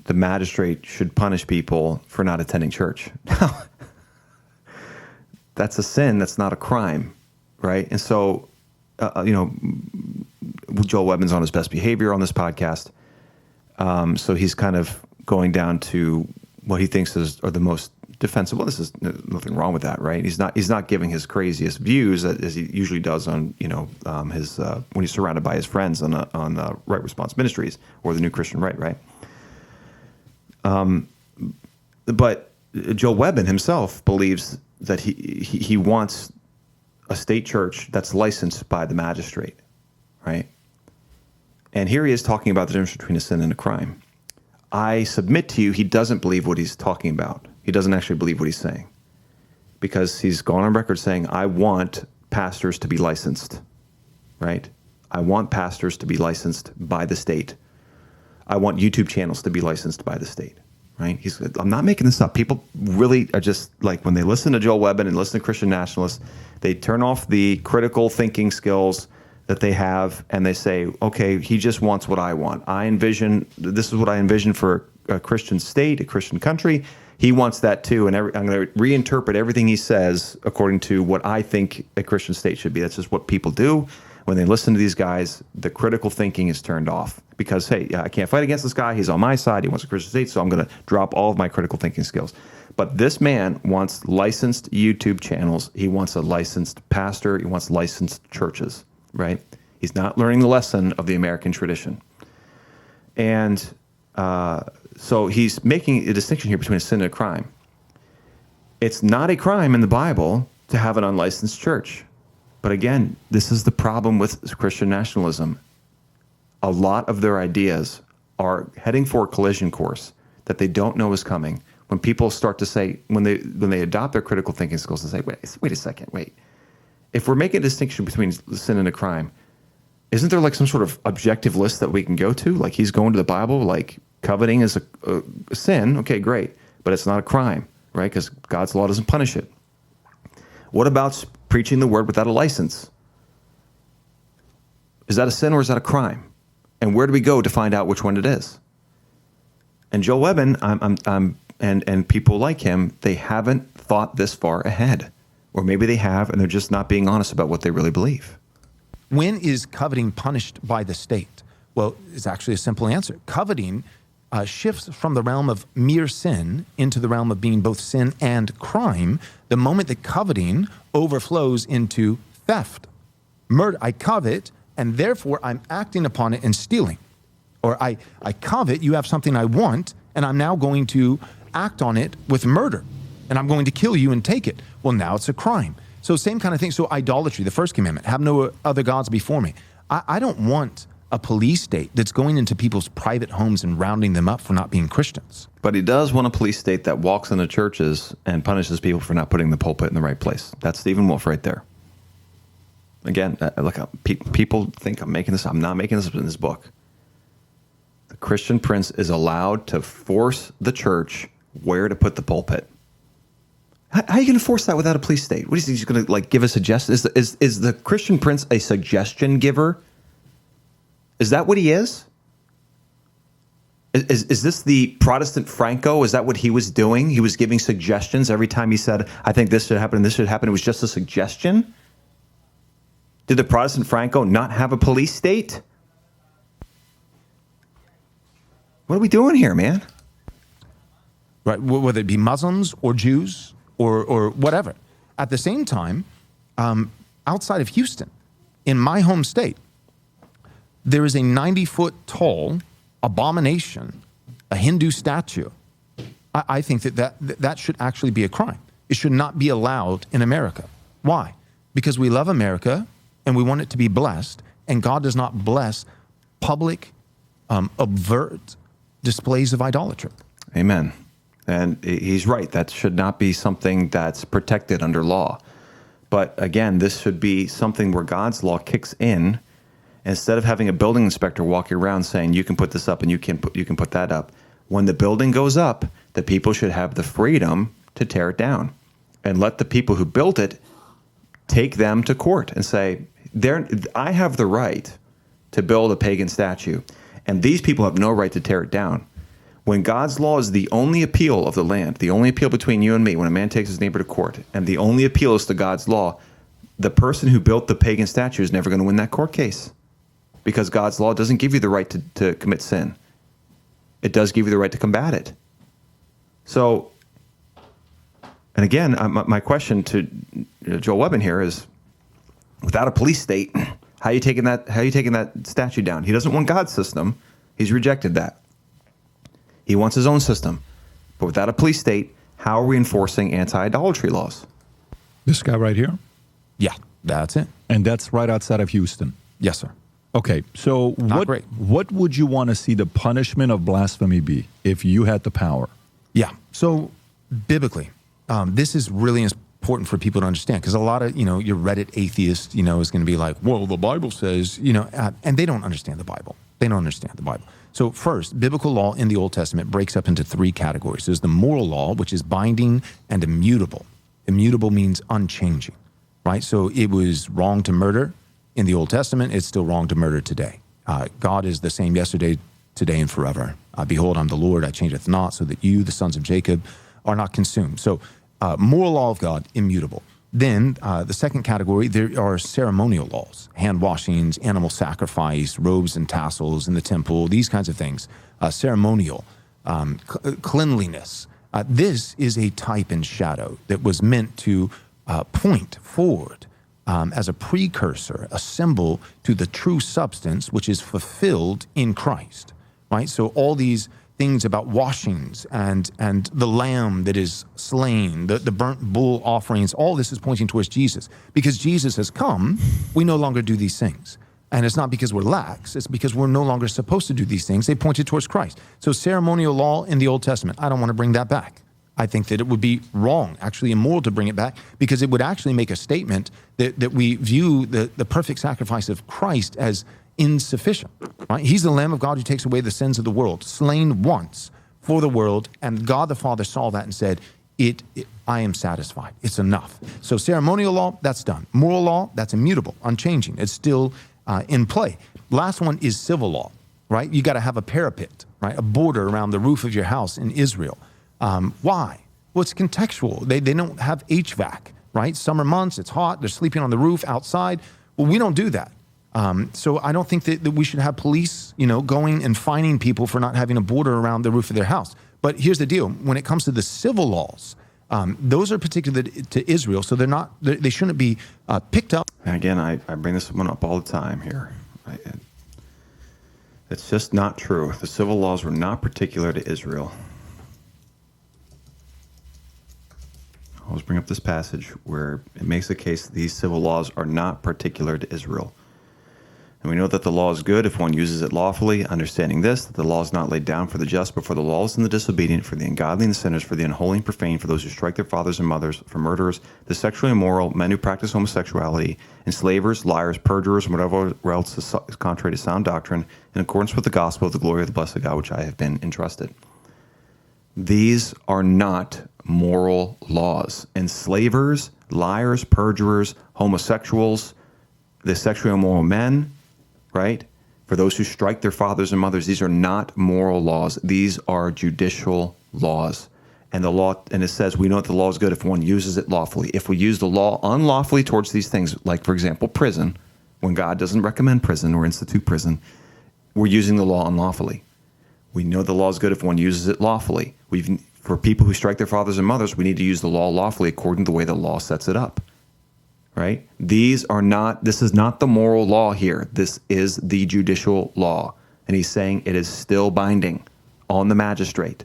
the magistrate should punish people for not attending church. That's a sin. That's not a crime, right? And so, Joel Webbon's on his best behavior on this podcast. So he's kind of going down to what he thinks are the most defensible. This is nothing wrong with that, right? He's not giving his craziest views as he usually does on his when he's surrounded by his friends on Right Response Ministries or the New Christian Right, right? But Joel Webbon himself believes that he wants a state church that's licensed by the magistrate, right? And here he is talking about the difference between a sin and a crime. I submit to you, he doesn't believe what he's talking about. He doesn't actually believe what he's saying, because he's gone on record saying, I want pastors to be licensed, right? I want pastors to be licensed by the state. I want YouTube channels to be licensed by the state, right? I'm not making this up. People really are just like, when they listen to Joel Webbon and listen to Christian nationalists, they turn off the critical thinking skills that they have and they say, okay, he just wants what I want. This is what I envision for a Christian state, a Christian country. He wants that too, and I'm going to reinterpret everything he says according to what I think a Christian state should be. That's just what people do. When they listen to these guys, the critical thinking is turned off because, hey, I can't fight against this guy. He's on my side. He wants a Christian state, so I'm going to drop all of my critical thinking skills. But this man wants licensed YouTube channels. He wants a licensed pastor. He wants licensed churches, right? He's not learning the lesson of the American tradition. And so he's making a distinction here between a sin and a crime. It's not a crime in the Bible to have an unlicensed church. But again, this is the problem with Christian nationalism. A lot of their ideas are heading for a collision course that they don't know is coming. When people start to say, when they adopt their critical thinking skills and say, wait a second, if we're making a distinction between sin and a crime, isn't there like some sort of objective list that we can go to? Like he's going to the Bible, like coveting is a sin. Okay, great. But it's not a crime, right? Because God's law doesn't punish it. What about preaching the word without a license? Is that a sin or is that a crime? And where do we go to find out which one it is? And Joel Webbon, and people like him, they haven't thought this far ahead. Or maybe they have, and they're just not being honest about what they really believe. When is coveting punished by the state? Well, it's actually a simple answer. Coveting shifts from the realm of mere sin into the realm of being both sin and crime the moment that coveting overflows into theft. Murder, I covet, and therefore I'm acting upon it and stealing. Or I covet, you have something I want, and I'm now going to act on it with murder, and I'm going to kill you and take it. Well, now it's a crime. So same kind of thing. So idolatry, the first commandment, have no other gods before me. I don't want a police state that's going into people's private homes and rounding them up for not being Christians. But he does want a police state that walks into churches and punishes people for not putting the pulpit in the right place. That's Stephen Wolfe right there. Again, look, people think I'm making this. I'm not making this up in this book. The Christian Prince is allowed to force the church where to put the pulpit. How are you going to force that without a police state? What is he going to give a suggestion? Is the Christian Prince a suggestion giver? Is that what he is? Is this the Protestant Franco? Is that what he was doing? He was giving suggestions every time he said, I think this should happen and this should happen. It was just a suggestion? Did the Protestant Franco not have a police state? What are we doing here, man? Right, whether it be Muslims or Jews or whatever. At the same time, outside of Houston, in my home state, there is a 90-foot tall abomination, a Hindu statue. I think that should actually be a crime. It should not be allowed in America. Why? Because we love America and we want it to be blessed, and God does not bless public, overt displays of idolatry. Amen. And he's right. That should not be something that's protected under law. But again, this should be something where God's law kicks in. Instead of having a building inspector walking around saying, you can put this up and you can put that up. When the building goes up, the people should have the freedom to tear it down and let the people who built it take them to court and say, I have the right to build a pagan statue, and these people have no right to tear it down. When God's law is the only appeal of the land, the only appeal between you and me, when a man takes his neighbor to court, and the only appeal is to God's law, the person who built the pagan statue is never going to win that court case, because God's law doesn't give you the right to commit sin. It does give you the right to combat it. So, and again, my question to Joel Webbon here is, without a police state, how are you taking that statue down? He doesn't want God's system. He's rejected that. He wants his own system. But without a police state, how are we enforcing anti-idolatry laws? This guy right here? Yeah, that's it. And that's right outside of Houston? Yes, sir. Okay, so what would you want to see the punishment of blasphemy be if you had the power? Yeah, so biblically, this is really important for people to understand, because a lot of, your Reddit atheist, is going to be like, well, the Bible says, and they don't understand the Bible. They don't understand the Bible. So first, biblical law in the Old Testament breaks up into three categories. There's the moral law, which is binding and immutable. Immutable means unchanging, right? So it was wrong to murder in the Old Testament. It's still wrong to murder today. God is the same yesterday, today, and forever. Behold, I'm the Lord, I changeth not, so that you, the sons of Jacob, are not consumed. So moral law of God, immutable. Then the second category, there are ceremonial laws, hand washings, animal sacrifice, robes and tassels in the temple, these kinds of things. Ceremonial, cleanliness. This is a type and shadow that was meant to point forward as a precursor, a symbol to the true substance, which is fulfilled in Christ, right? So all these things about washings and the lamb that is slain, the burnt bull offerings, all this is pointing towards Jesus. Because Jesus has come, we no longer do these things. And it's not because we're lax, it's because we're no longer supposed to do these things. They pointed towards Christ. So ceremonial law in the Old Testament, I don't want to bring that back. I think that it would be wrong, actually immoral, to bring it back, because it would actually make a statement that we view the perfect sacrifice of Christ as insufficient, right? He's the Lamb of God who takes away the sins of the world, slain once for the world, and God the Father saw that and said, I am satisfied. It's enough. So ceremonial law, that's done. Moral law, that's immutable, unchanging. It's still in play. Last one is civil law, right? You got to have a parapet, right? A border around the roof of your house in Israel. Why? Well, it's contextual. They don't have HVAC, right? Summer months, it's hot. They're sleeping on the roof outside. Well, we don't do that. So I don't think that we should have police, going and fining people for not having a border around the roof of their house. But here's the deal. When it comes to the civil laws, those are particular to Israel, so they shouldn't be picked up. And again, I bring this one up all the time here. It's just not true. The civil laws were not particular to Israel. I always bring up this passage where it makes the case that these civil laws are not particular to Israel. And we know that the law is good if one uses it lawfully, understanding this, that the law is not laid down for the just, but for the lawless and the disobedient, for the ungodly and the sinners, for the unholy and profane, for those who strike their fathers and mothers, for murderers, the sexually immoral, men who practice homosexuality, enslavers, liars, perjurers, and whatever else is contrary to sound doctrine, in accordance with the gospel of the glory of the blessed God, which I have been entrusted. These are not moral laws. Enslavers, liars, perjurers, homosexuals, the sexually immoral men, right? For those who strike their fathers and mothers, these are not moral laws. These are judicial laws. And it says we know that the law is good if one uses it lawfully. If we use the law unlawfully towards these things, like, for example, prison, when God doesn't recommend prison or institute prison, we're using the law unlawfully. We know the law is good if one uses it lawfully. For people who strike their fathers and mothers, we need to use the law lawfully according to the way the law sets it up. Right? This is not the moral law here. This is the judicial law. And he's saying it is still binding on the magistrate.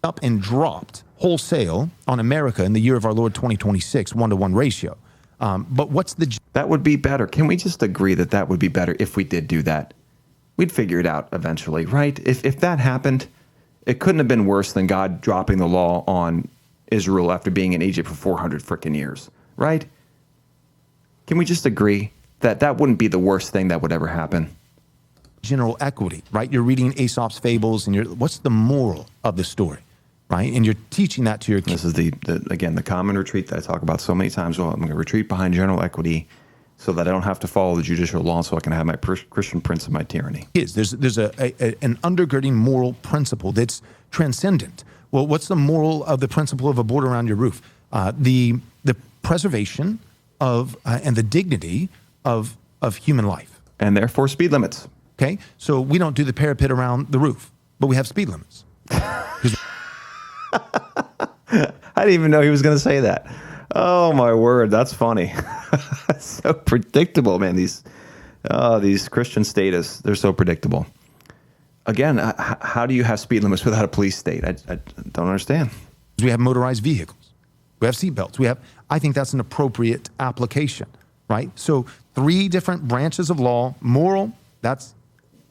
Up and dropped wholesale on America in the year of our Lord 2026, 1-to-1 ratio. But what's the... That would be better. Can we just agree that that would be better if we did do that? We'd figure it out eventually, right? If that happened, it couldn't have been worse than God dropping the law on Israel after being in Egypt for 400 frickin' years, right? Can we just agree that that wouldn't be the worst thing that would ever happen? General equity, right? You're reading Aesop's fables, and what's the moral of the story, right? And you're teaching that to your kids. This is the common retreat that I talk about so many times. Well, I'm going to retreat behind general equity so that I don't have to follow the judicial law, so I can have my Christian prince and my tyranny. There's an undergirding moral principle that's transcendent. Well, what's the moral of the principle of a board around your roof? The preservation of and the dignity of human life. And therefore speed limits. Okay, so we don't do the parapet around the roof, but we have speed limits. I didn't even know he was going to say that. Oh my word, that's funny. So predictable, man. These Christian statists, they're so predictable. Again, how do you have speed limits without a police state? I don't understand. We have motorized vehicles. We have seatbelts. I think that's an appropriate application, right? So 3 different branches of law: moral, that's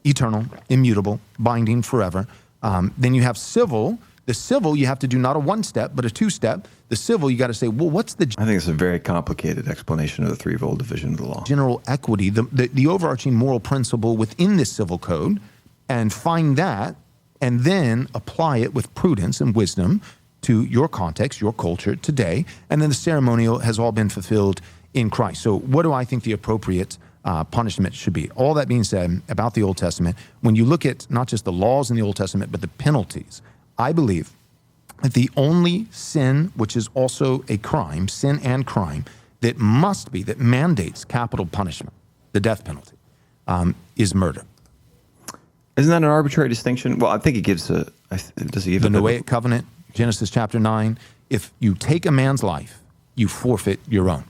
eternal, immutable, binding forever. Then you have civil. The civil, you have to do not a 1-step, but a 2-step. The civil, you got to say, well, what's the... I think it's a very complicated explanation of the threefold division of the law. General equity, the overarching moral principle within this civil code, and find that, and then apply it with prudence and wisdom to your context, your culture today. And then the ceremonial has all been fulfilled in Christ. So what do I think the appropriate punishment should be? All that being said about the Old Testament, when you look at not just the laws in the Old Testament, but the penalties, I believe that the only sin, which is also a crime, sin and crime, that mandates capital punishment, the death penalty, is murder. Isn't that an arbitrary distinction? Well, I think it gives the Noahic covenant, Genesis chapter 9. If you take a man's life, you forfeit your own.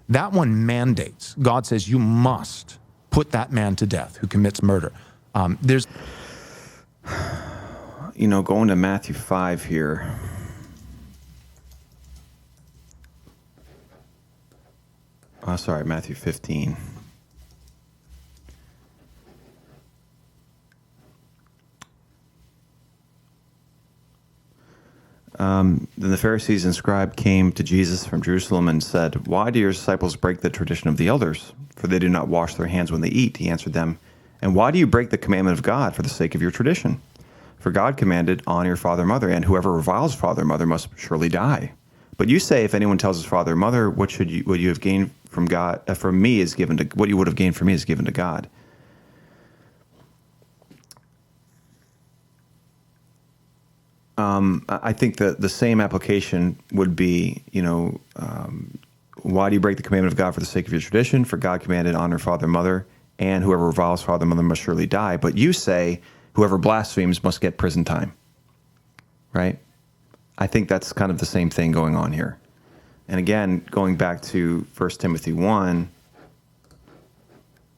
That one mandates. God says you must put that man to death who commits murder. Going to Matthew 5 here. Matthew 15. Then the Pharisees and scribe came to Jesus from Jerusalem and said, "Why do your disciples break the tradition of the elders? For they do not wash their hands when they eat." He answered them, "And why do you break the commandment of God for the sake of your tradition? For God commanded, honor your father and mother, and whoever reviles father and mother must surely die. But you say, if anyone tells his father or mother, what you have gained from God, from me is given to, what you would have gained from me is given to God." I think that the same application would be, why do you break the commandment of God for the sake of your tradition? For God commanded, honor father and mother, and whoever reviles father and mother must surely die. But you say, whoever blasphemes must get prison time, right? I think that's kind of the same thing going on here. And again, going back to 1 Timothy 1,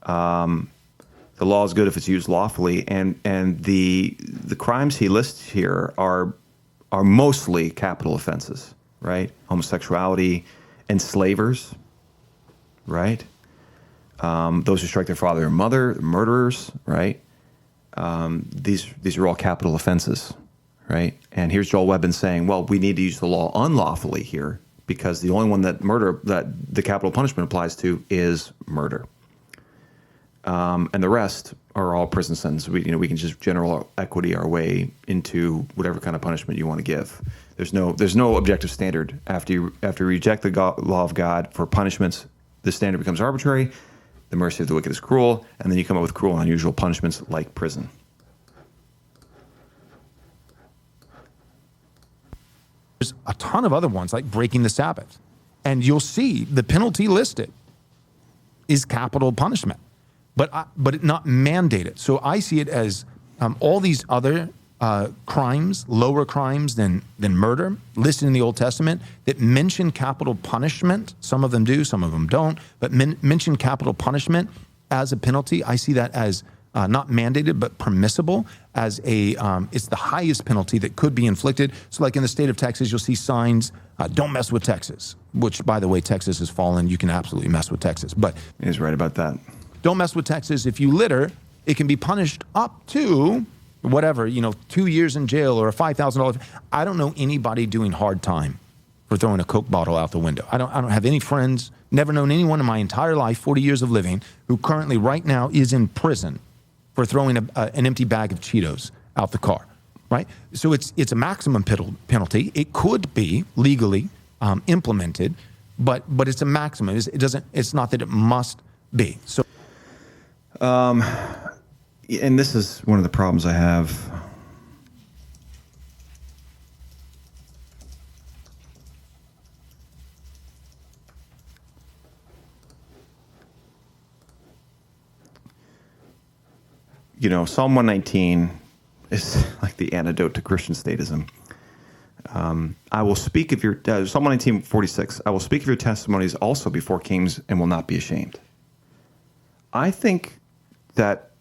the law is good if it's used lawfully, and the crimes he lists here are mostly capital offenses, right? Homosexuality, enslavers, right? Those who strike their father or mother, murderers, right? These are all capital offenses, right? And here's Joel Webbon saying, well, we need to use the law unlawfully here because the only one that the capital punishment applies to is murder. And the rest are all prison sentences. We can just general equity our way into whatever kind of punishment you want to give. There's no objective standard after you reject the law of God for punishments. the standard becomes arbitrary, the mercy of the wicked is cruel, and then you come up with cruel and unusual punishments like prison. There's a ton of other ones like breaking the Sabbath. And you'll see the penalty listed is capital punishment, but not mandated. So I see it as all these other crimes, lower crimes than murder, listed in the Old Testament that mention capital punishment. Some of them do, some of them don't, but mention capital punishment as a penalty. I see that as not mandated, but permissible as it's the highest penalty that could be inflicted. So like in the state of Texas, you'll see signs, don't mess with Texas, which by the way, Texas has fallen. You can absolutely mess with Texas, but he's right about that. Don't mess with Texas. If you litter, it can be punished up to whatever, 2 years in jail or a $5,000. I don't know anybody doing hard time for throwing a Coke bottle out the window. I don't have any friends, never known anyone in my entire life, 40 years of living, who currently right now is in prison for throwing an empty bag of Cheetos out the car, right? So it's a maximum penalty. It could be legally implemented, but it's a maximum. It's not that it must be. So, and this is one of the problems I have. Psalm 119 is like the antidote to Christian statism. I will speak of your, Psalm 119:46, I will speak of your testimonies also before kings and will not be ashamed. I think that,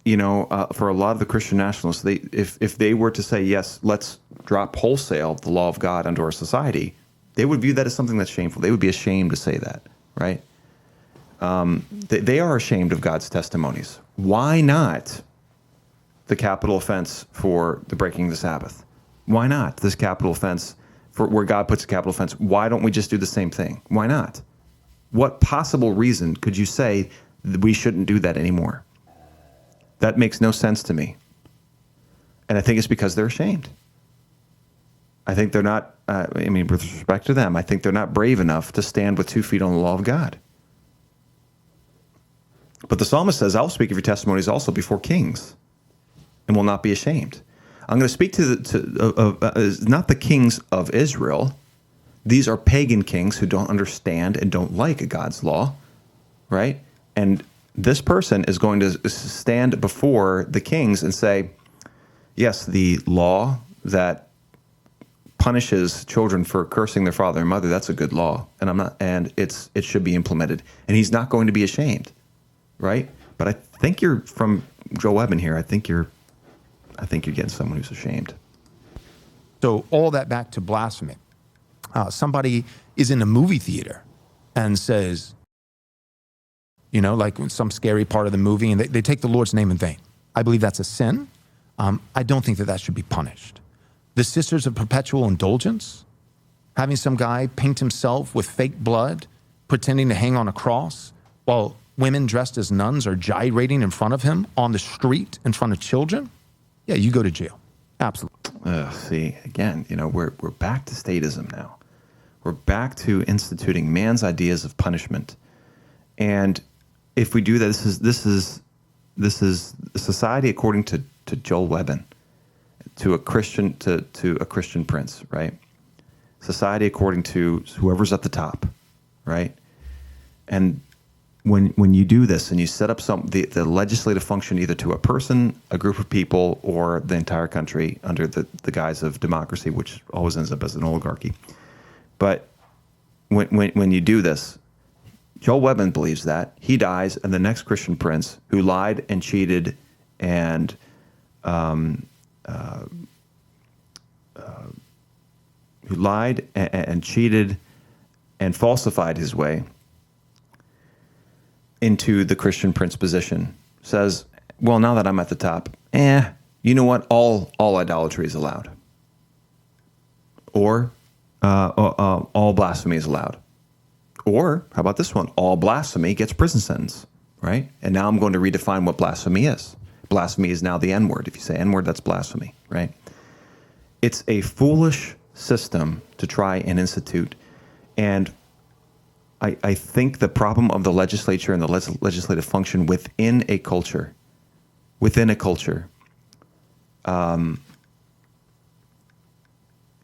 for a lot of the Christian nationalists, if they were to say, yes, let's drop wholesale the law of God under our society, they would view that as something that's shameful. They would be ashamed to say that, right? They are ashamed of God's testimonies. Why not the capital offense for the breaking the Sabbath? Why not this capital offense for where God puts a capital offense? Why don't we just do the same thing? Why not? What possible reason could you say that we shouldn't do that anymore? That makes no sense to me. And I think it's because they're ashamed. I think they're not, with respect to them, I think they're not brave enough to stand with 2 feet on the law of God. But the psalmist says, I'll speak of your testimonies also before kings and will not be ashamed. I'm going to speak to not the kings of Israel. These are pagan kings who don't understand and don't like God's law, right? And this person is going to stand before the kings and say, yes, the law that punishes children for cursing their father and mother, that's a good law, and it should be implemented. And he's not going to be ashamed. Right, but I think you're from Joel Webbon here. I think you're getting someone who's ashamed. So all that back to blasphemy. Somebody is in a movie theater and says, like some scary part of the movie, and they take the Lord's name in vain. I believe that's a sin. I don't think that should be punished. The Sisters of Perpetual Indulgence, having some guy paint himself with fake blood, pretending to hang on a cross, while women dressed as nuns are gyrating in front of him on the street in front of children, yeah, you go to jail. Absolutely. See, again, we're back to statism now. We're back to instituting man's ideas of punishment. And if we do that, this is a society according to Joel Webbon, to a Christian to a Christian prince, right? Society according to whoever's at the top, right? And when you do this and you set up the legislative function either to a person, a group of people, or the entire country under the guise of democracy, which always ends up as an oligarchy. But when you do this, Joel Webbon believes that. He dies, and the next Christian prince who lied and cheated and cheated and falsified his way into the Christian prince position says, well, now that I'm at the top, you know what? All idolatry is allowed. Or all blasphemy is allowed. Or, how about this one? All blasphemy gets prison sentence, right? And now I'm going to redefine what blasphemy is. Blasphemy is now the N-word. If you say N-word, that's blasphemy, right? It's a foolish system to try and institute. And I think the problem of the legislature and the legislative function within a culture,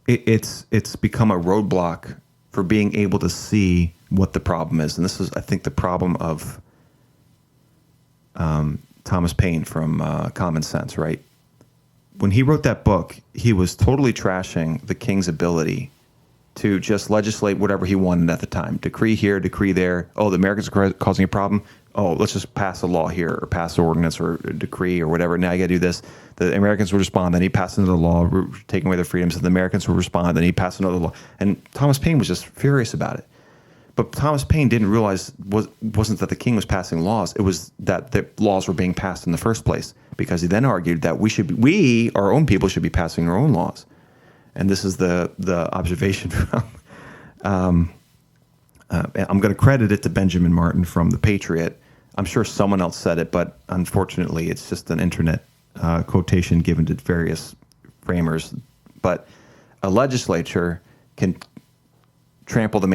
it's become a roadblock for being able to see what the problem is. And this is, I think, the problem of Thomas Paine from Common Sense, right? When he wrote that book, he was totally trashing the king's ability to just legislate whatever he wanted at the time. Decree here, decree there. Oh, the Americans are causing a problem. Oh, let's just pass a law here, or pass an ordinance, or a decree, or whatever. Now you got to do this. The Americans will respond. Then he passed another law, taking away their freedoms. And the Americans will respond. Then he passed another law. And Thomas Paine was just furious about it. But Thomas Paine didn't realize wasn't that the king was passing laws. It was that the laws were being passed in the first place. Because he then argued that we, our own people, should be passing our own laws. And this is the observation from, I'm going to credit it to Benjamin Martin from The Patriot. I'm sure someone else said it, but unfortunately it's just an internet quotation given to various framers. But a legislature can trample the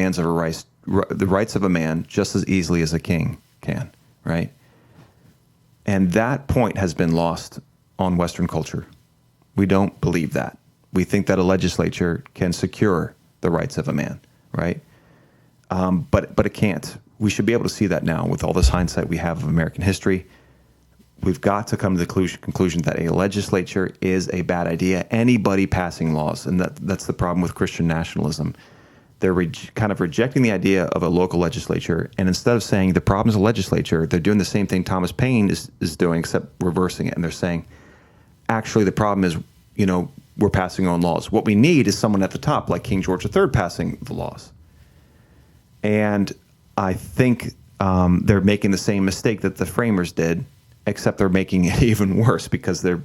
rights of a man just as easily as a king can, right? And that point has been lost on Western culture. We don't believe that. We think that a legislature can secure the rights of a man, right? But it can't. We should be able to see that now with all this hindsight we have of American history. We've got to come to the conclusion that a legislature is a bad idea. Anybody passing laws, and that's the problem with Christian nationalism. They're kind of rejecting the idea of a local legislature, and instead of saying the problem is a legislature, they're doing the same thing Thomas Paine is doing, except reversing it. And they're saying, actually, the problem is, we're passing our own laws. What we need is someone at the top, like King George III, passing the laws. And I think they're making the same mistake that the framers did, except they're making it even worse because a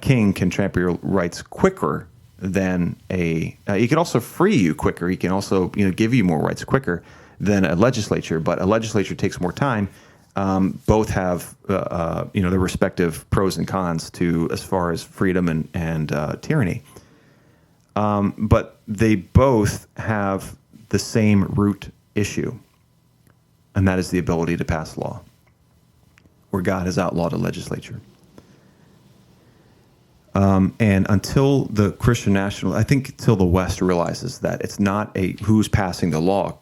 king can trample your rights quicker than he can also free you quicker. He can also give you more rights quicker than a legislature. But a legislature takes more time. Both have their respective pros and cons to as far as freedom and tyranny. But they both have the same root issue, and that is the ability to pass law, where God has outlawed a legislature. And until the Christian national, I think until the West realizes that it's not a who's passing the law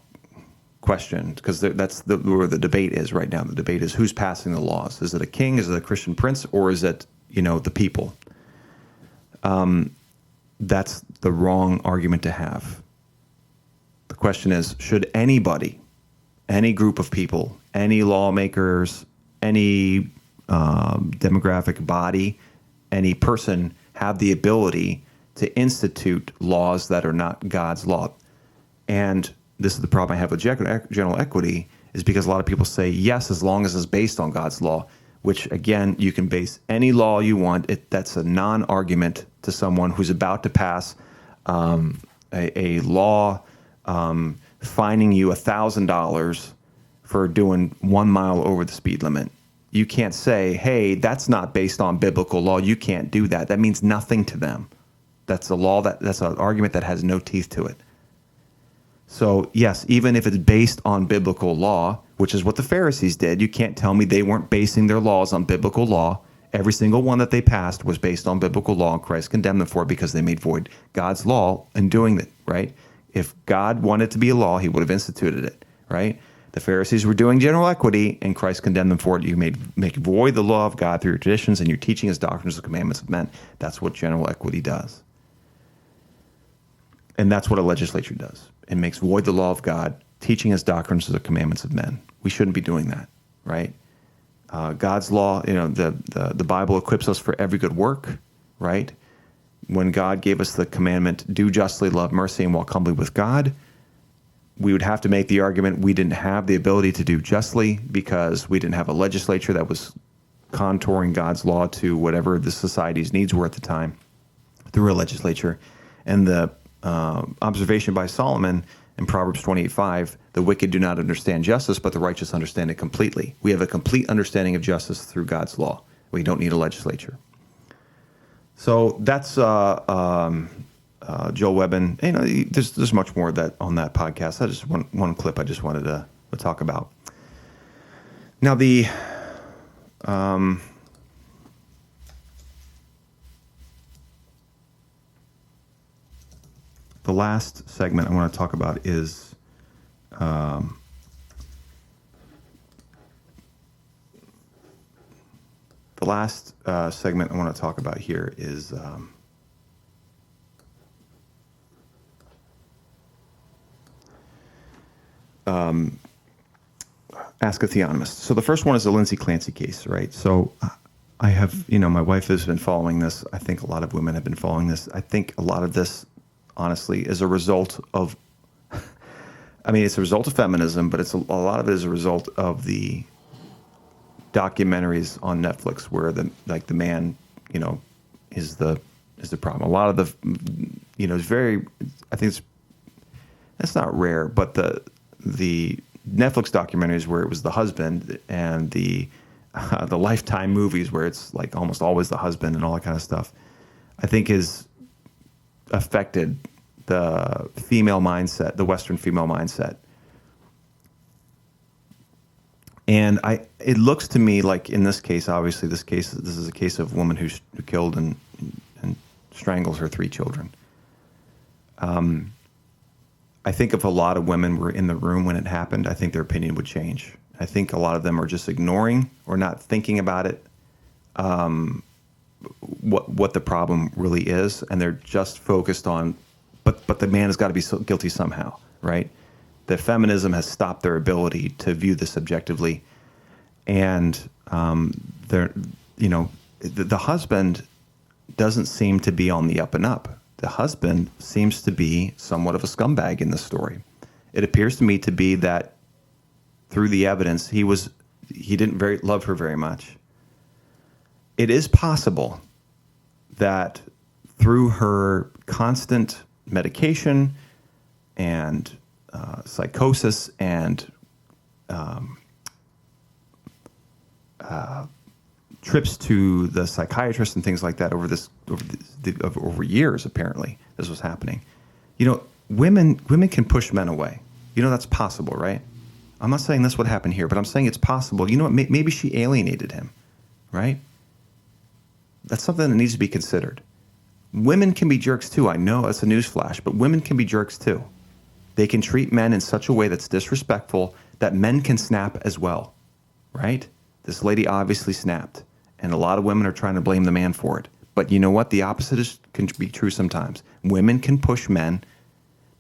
question, because that's where the debate is right now. The debate is who's passing the laws. Is it a king? Is it a Christian prince? Or is it, the people? That's the wrong argument to have. The question is, should anybody, any group of people, any lawmakers, any demographic body, any person have the ability to institute laws that are not God's law? And this is the problem I have with general equity, is because a lot of people say yes, as long as it's based on God's law, which again, you can base any law you want. That's a non-argument to someone who's about to pass a law fining you $1,000 for doing 1 mile over the speed limit. You can't say, hey, that's not based on biblical law. You can't do that. That means nothing to them. That's a law that's an argument that has no teeth to it. So yes, even if it's based on biblical law, which is what the Pharisees did, you can't tell me they weren't basing their laws on biblical law. Every single one that they passed was based on biblical law, and Christ condemned them for it because they made void God's law in doing it, right? If God wanted to be a law, he would have instituted it, right? The Pharisees were doing general equity, and Christ condemned them for it. You make void the law of God through your traditions, and you're teaching his doctrines and commandments of men. That's what general equity does. And that's what a legislature does. It makes void the law of God, teaching his doctrines and the commandments of men. We shouldn't be doing that, right? God's law, the Bible equips us for every good work, right? When God gave us the commandment, do justly, love mercy, and walk humbly with God, we would have to make the argument we didn't have the ability to do justly because we didn't have a legislature that was contouring God's law to whatever the society's needs were at the time through a legislature. And the observation by Solomon in Proverbs 28:5, the wicked do not understand justice, but the righteous understand it completely. We have a complete understanding of justice through God's law. We don't need a legislature. So that's Joel Webbon. There's much more that on that podcast. I just one clip I just wanted to talk about. Now the last segment I want to talk about is the last segment I want to talk about here is Ask a Theonomist. So the first one is the Lindsey Clancy case, right? So I have, my wife has been following this. I think a lot of women have been following this. I think a lot of this, honestly, is a result of, it's a result of feminism, but a lot of it is a result of the documentaries on Netflix where the man, is the problem. A lot of the, it's very, I think it's not rare, but the Netflix documentaries where it was the husband and the Lifetime movies where it's like almost always the husband and all that kind of stuff, I think has affected the female mindset, the Western female mindset. And it looks to me like in this case, obviously this is a case of a woman who killed and strangles her 3 children. I think if a lot of women were in the room when it happened, I think their opinion would change. I think a lot of them are just ignoring or not thinking about it, what the problem really is, and they're just focused on, but the man has got to be so guilty somehow, right? The feminism has stopped their ability to view this objectively, and the husband doesn't seem to be on the up and up. The husband seems to be somewhat of a scumbag in this story. It appears to me to be that through the evidence, he didn't love her very much. It is possible that through her constant medication and psychosis and trips to the psychiatrist and things like that over years, apparently this was happening. Women can push men away. That's possible, right? I'm not saying that's what happened here, but I'm saying it's possible. Maybe she alienated him, right? That's something that needs to be considered. Women can be jerks too. I know it's a newsflash, but women can be jerks too. They can treat men in such a way that's disrespectful that men can snap as well, right? This lady obviously snapped, and a lot of women are trying to blame the man for it. But you know what? The opposite can be true sometimes. Women can push men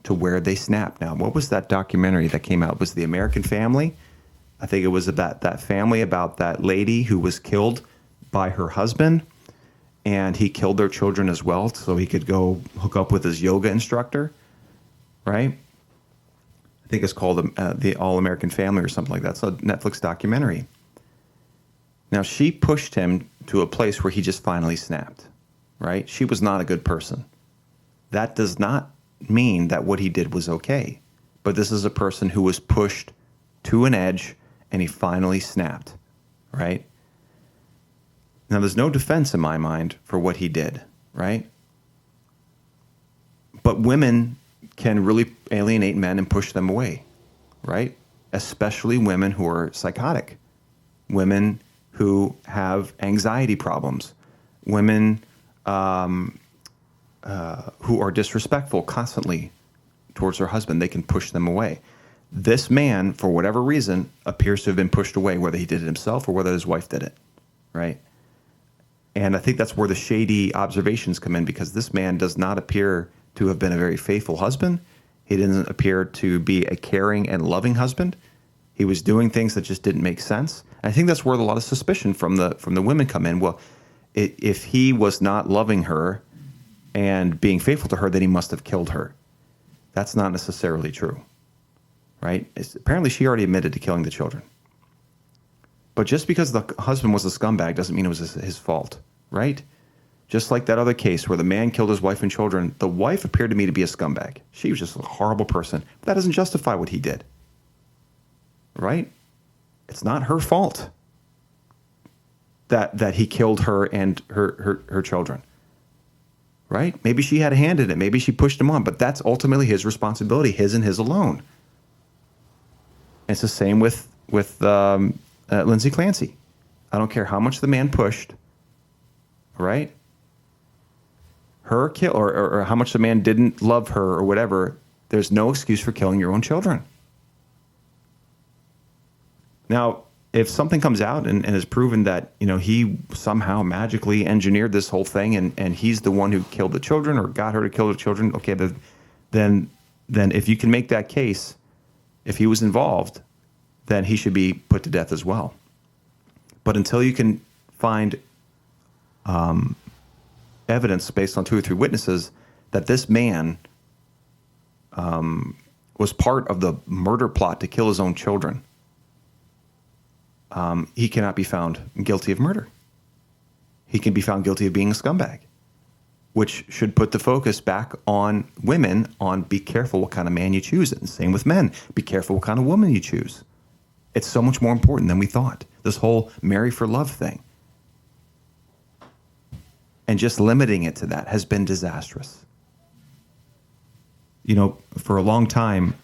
to where they snap. Now, what was that documentary that came out? Was The American Family? I think it was about that family, about that lady who was killed by her husband, and he killed their children as well so he could go hook up with his yoga instructor, right? I think it's called The All-American Family or something like that. It's a Netflix documentary. Now, she pushed him to a place where he just finally snapped, right? She was not a good person. That does not mean that what he did was okay. But this is a person who was pushed to an edge and he finally snapped, right? Now, there's no defense in my mind for what he did, right? But women can really alienate men and push them away, right? Especially women who are psychotic, women who have anxiety problems, women who are disrespectful constantly towards their husband. They can push them away. This man, for whatever reason, appears to have been pushed away, whether he did it himself or whether his wife did it, right? And I think that's where the shady observations come in, because this man does not appear to have been a very faithful husband. He didn't appear to be a caring and loving husband. He was doing things that just didn't make sense. And I think that's where a lot of suspicion from the women come in. Well, if he was not loving her and being faithful to her, then he must have killed her. That's not necessarily true, right? Apparently, she already admitted to killing the children. But just because the husband was a scumbag doesn't mean it was his fault, right? Just like that other case where the man killed his wife and children, the wife appeared to me to be a scumbag. She was just a horrible person. But that doesn't justify what he did, right? It's not her fault that he killed her and her children, right? Maybe she had a hand in it. Maybe she pushed him on, but that's ultimately his responsibility, his and his alone. And it's the same with Lindsey Clancy. I don't care how much the man pushed, right? Her kill or how much the man didn't love her or whatever. There's no excuse for killing your own children. Now, if something comes out and is proven that, he somehow magically engineered this whole thing and he's the one who killed the children or got her to kill the children, okay, then if you can make that case, if he was involved, then he should be put to death as well. But until you can find evidence based on 2 or 3 witnesses that this man was part of the murder plot to kill his own children, he cannot be found guilty of murder. He can be found guilty of being a scumbag, which should put the focus back on women, on be careful what kind of man you choose. And same with men. Be careful what kind of woman you choose. It's so much more important than we thought. This whole marry for love thing. And just limiting it to that has been disastrous. For a long time,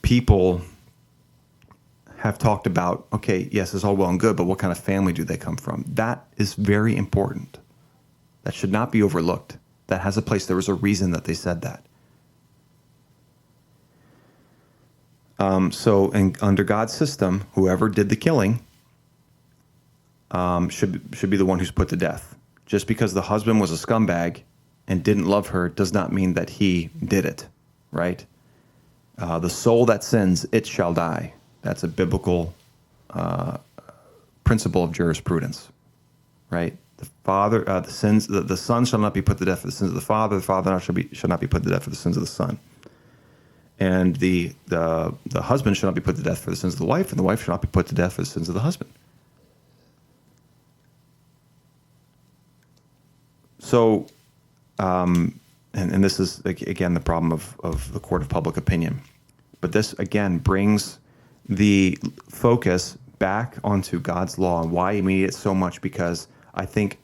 people have talked about, okay, yes, it's all well and good, but what kind of family do they come from? That is very important. That should not be overlooked. That has a place. There was a reason that they said that. Under God's system, whoever did the killing should be the one who's put to death. Just because the husband was a scumbag and didn't love her does not mean that he did it, right? The soul that sins, it shall die. That's a biblical principle of jurisprudence, right? The son shall not be put to death for the sins of the father shall not be put to death for the sins of the son. And the husband shall not be put to death for the sins of the wife, and the wife shall not be put to death for the sins of the husband. So, and this is, again, the problem of the court of public opinion. But this, again, brings the focus back onto God's law and why he made it so much, because I think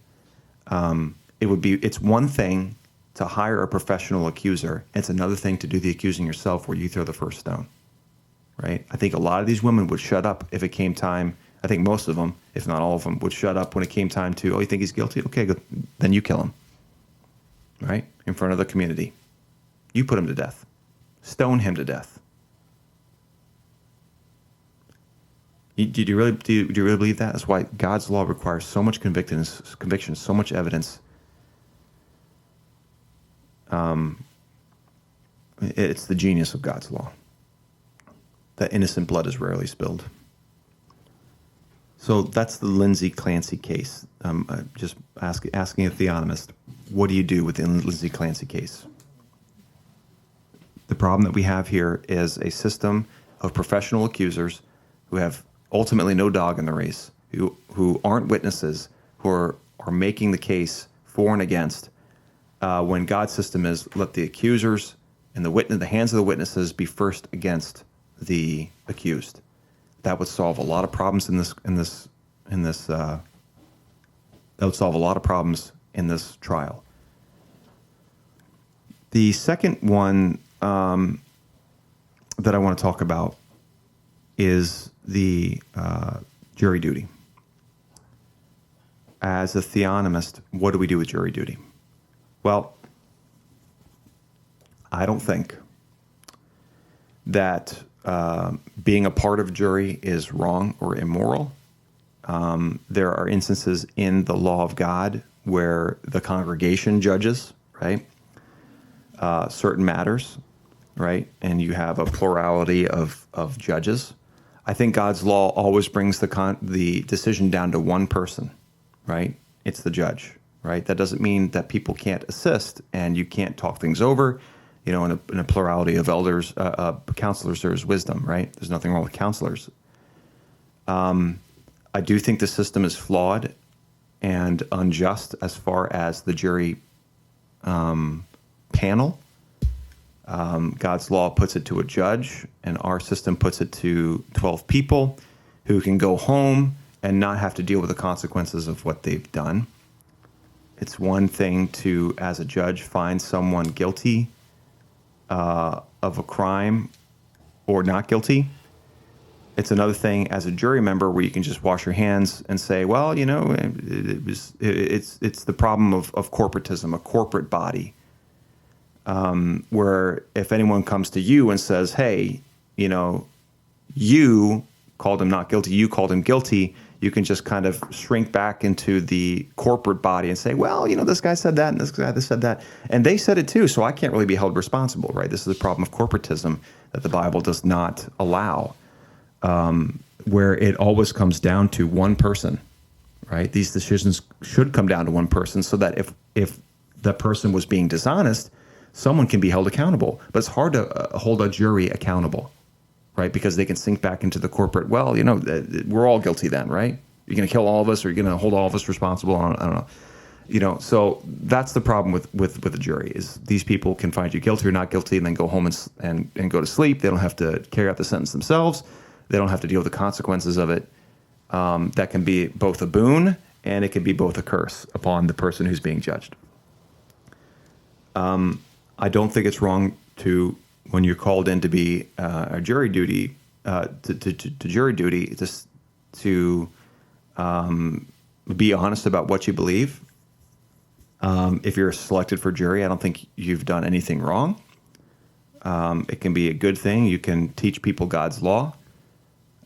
it's one thing to hire a professional accuser. It's another thing to do the accusing yourself, where you throw the first stone, right? I think a lot of these women would shut up if it came time. I think most of them, if not all of them, would shut up when it came time to, you think he's guilty? Okay, good. Then you kill him, right? In front of the community. You put him to death. Stone him to death. Do you really believe that? That's why God's law requires so much conviction, so much evidence. It's the genius of God's law. That innocent blood is rarely spilled. So that's the Lindsey Clancy case. Just asking a theonomist, what do you do with the Lindsey Clancy case? The problem that we have here is a system of professional accusers who have ultimately no dog in the race, who aren't witnesses, who are making the case for and against, when God's system is let the accusers and the hands of the witnesses be first against the accused. That would solve a lot of problems that would solve a lot of problems in this trial. The second one that I want to talk about is the jury duty. As a theonomist, what do we do with jury duty? Well, I don't think that being a part of a jury is wrong or immoral. There are instances in the law of God where the congregation judges, right? Certain matters, right? And you have a plurality of judges. I think God's law always brings the decision down to one person, right? It's the judge, right? That doesn't mean that people can't assist and you can't talk things over. In a plurality of elders, counselors, there is wisdom, right? There's nothing wrong with counselors. I do think the system is flawed and unjust as far as the jury panel. God's law puts it to a judge, and our system puts it to 12 people who can go home and not have to deal with the consequences of what they've done. It's one thing to, as a judge, find someone guilty of a crime or not guilty. It's another thing as a jury member where you can just wash your hands and say, well, it's the problem of corporatism, a corporate body, where if anyone comes to you and says, hey, you called him not guilty, you called him guilty, you can just kind of shrink back into the corporate body and say, well, this guy said that and this guy said that. And they said it too, so I can't really be held responsible, right? This is a problem of corporatism that the Bible does not allow, where it always comes down to one person, right? These decisions should come down to one person so that if the person was being dishonest, someone can be held accountable. But it's hard to hold a jury accountable, right? Because they can sink back into the corporate, well, we're all guilty then, right? You're going to kill all of us, or you're going to hold all of us responsible. I don't know. So that's the problem with the jury, is these people can find you guilty or not guilty and then go home and go to sleep. They don't have to carry out the sentence themselves. They don't have to deal with the consequences of it. That can be both a boon and it can be both a curse upon the person who's being judged. I don't think it's wrong to, when you're called in to be a jury duty, to jury duty, just to be honest about what you believe. If you're selected for jury, I don't think you've done anything wrong. It can be a good thing. You can teach people God's law.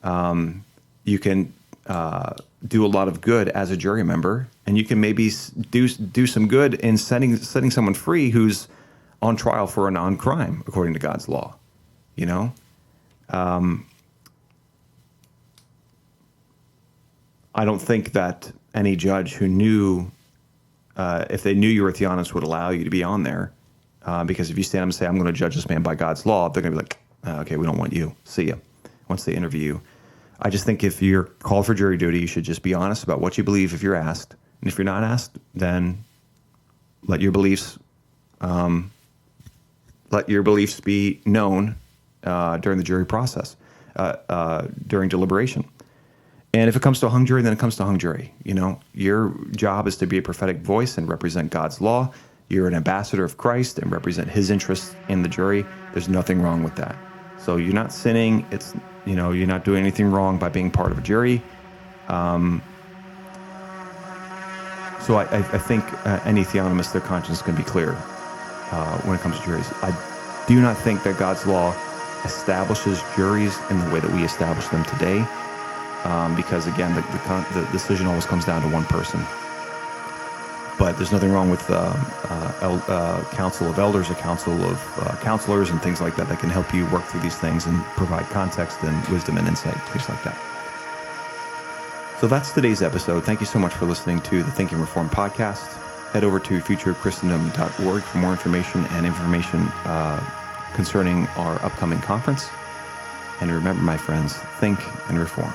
You can do a lot of good as a jury member, and you can maybe do some good in setting someone free who's on trial for a non-crime according to God's law. I don't think that any judge who knew, if they knew you were a Theonomist, would allow you to be on there, because if you stand up and say, I'm going to judge this man by God's law, they're going to be like, okay, we don't want you. See ya. Once they interview you. I just think if you're called for jury duty, you should just be honest about what you believe if you're asked. And if you're not asked, then let your beliefs be known during the jury process, during deliberation. And if it comes to a hung jury, then it comes to a hung jury. Your job is to be a prophetic voice and represent God's law. You're an ambassador of Christ and represent his interests in the jury. There's nothing wrong with that. So you're not sinning. You're not doing anything wrong by being part of a jury. So I think any Theonomist, their conscience can be clear when it comes to juries. I do not think that God's law establishes juries in the way that we establish them today, because again, the decision always comes down to one person. But there's nothing wrong with council of elders, a council of counselors, and things like that can help you work through these things and provide context and wisdom and insight, things like that. So that's today's episode. Thank you so much for listening to the Thinking Reform podcast. Head over to futurechristendom.org for more information concerning our upcoming conference. And remember, my friends, think and reform.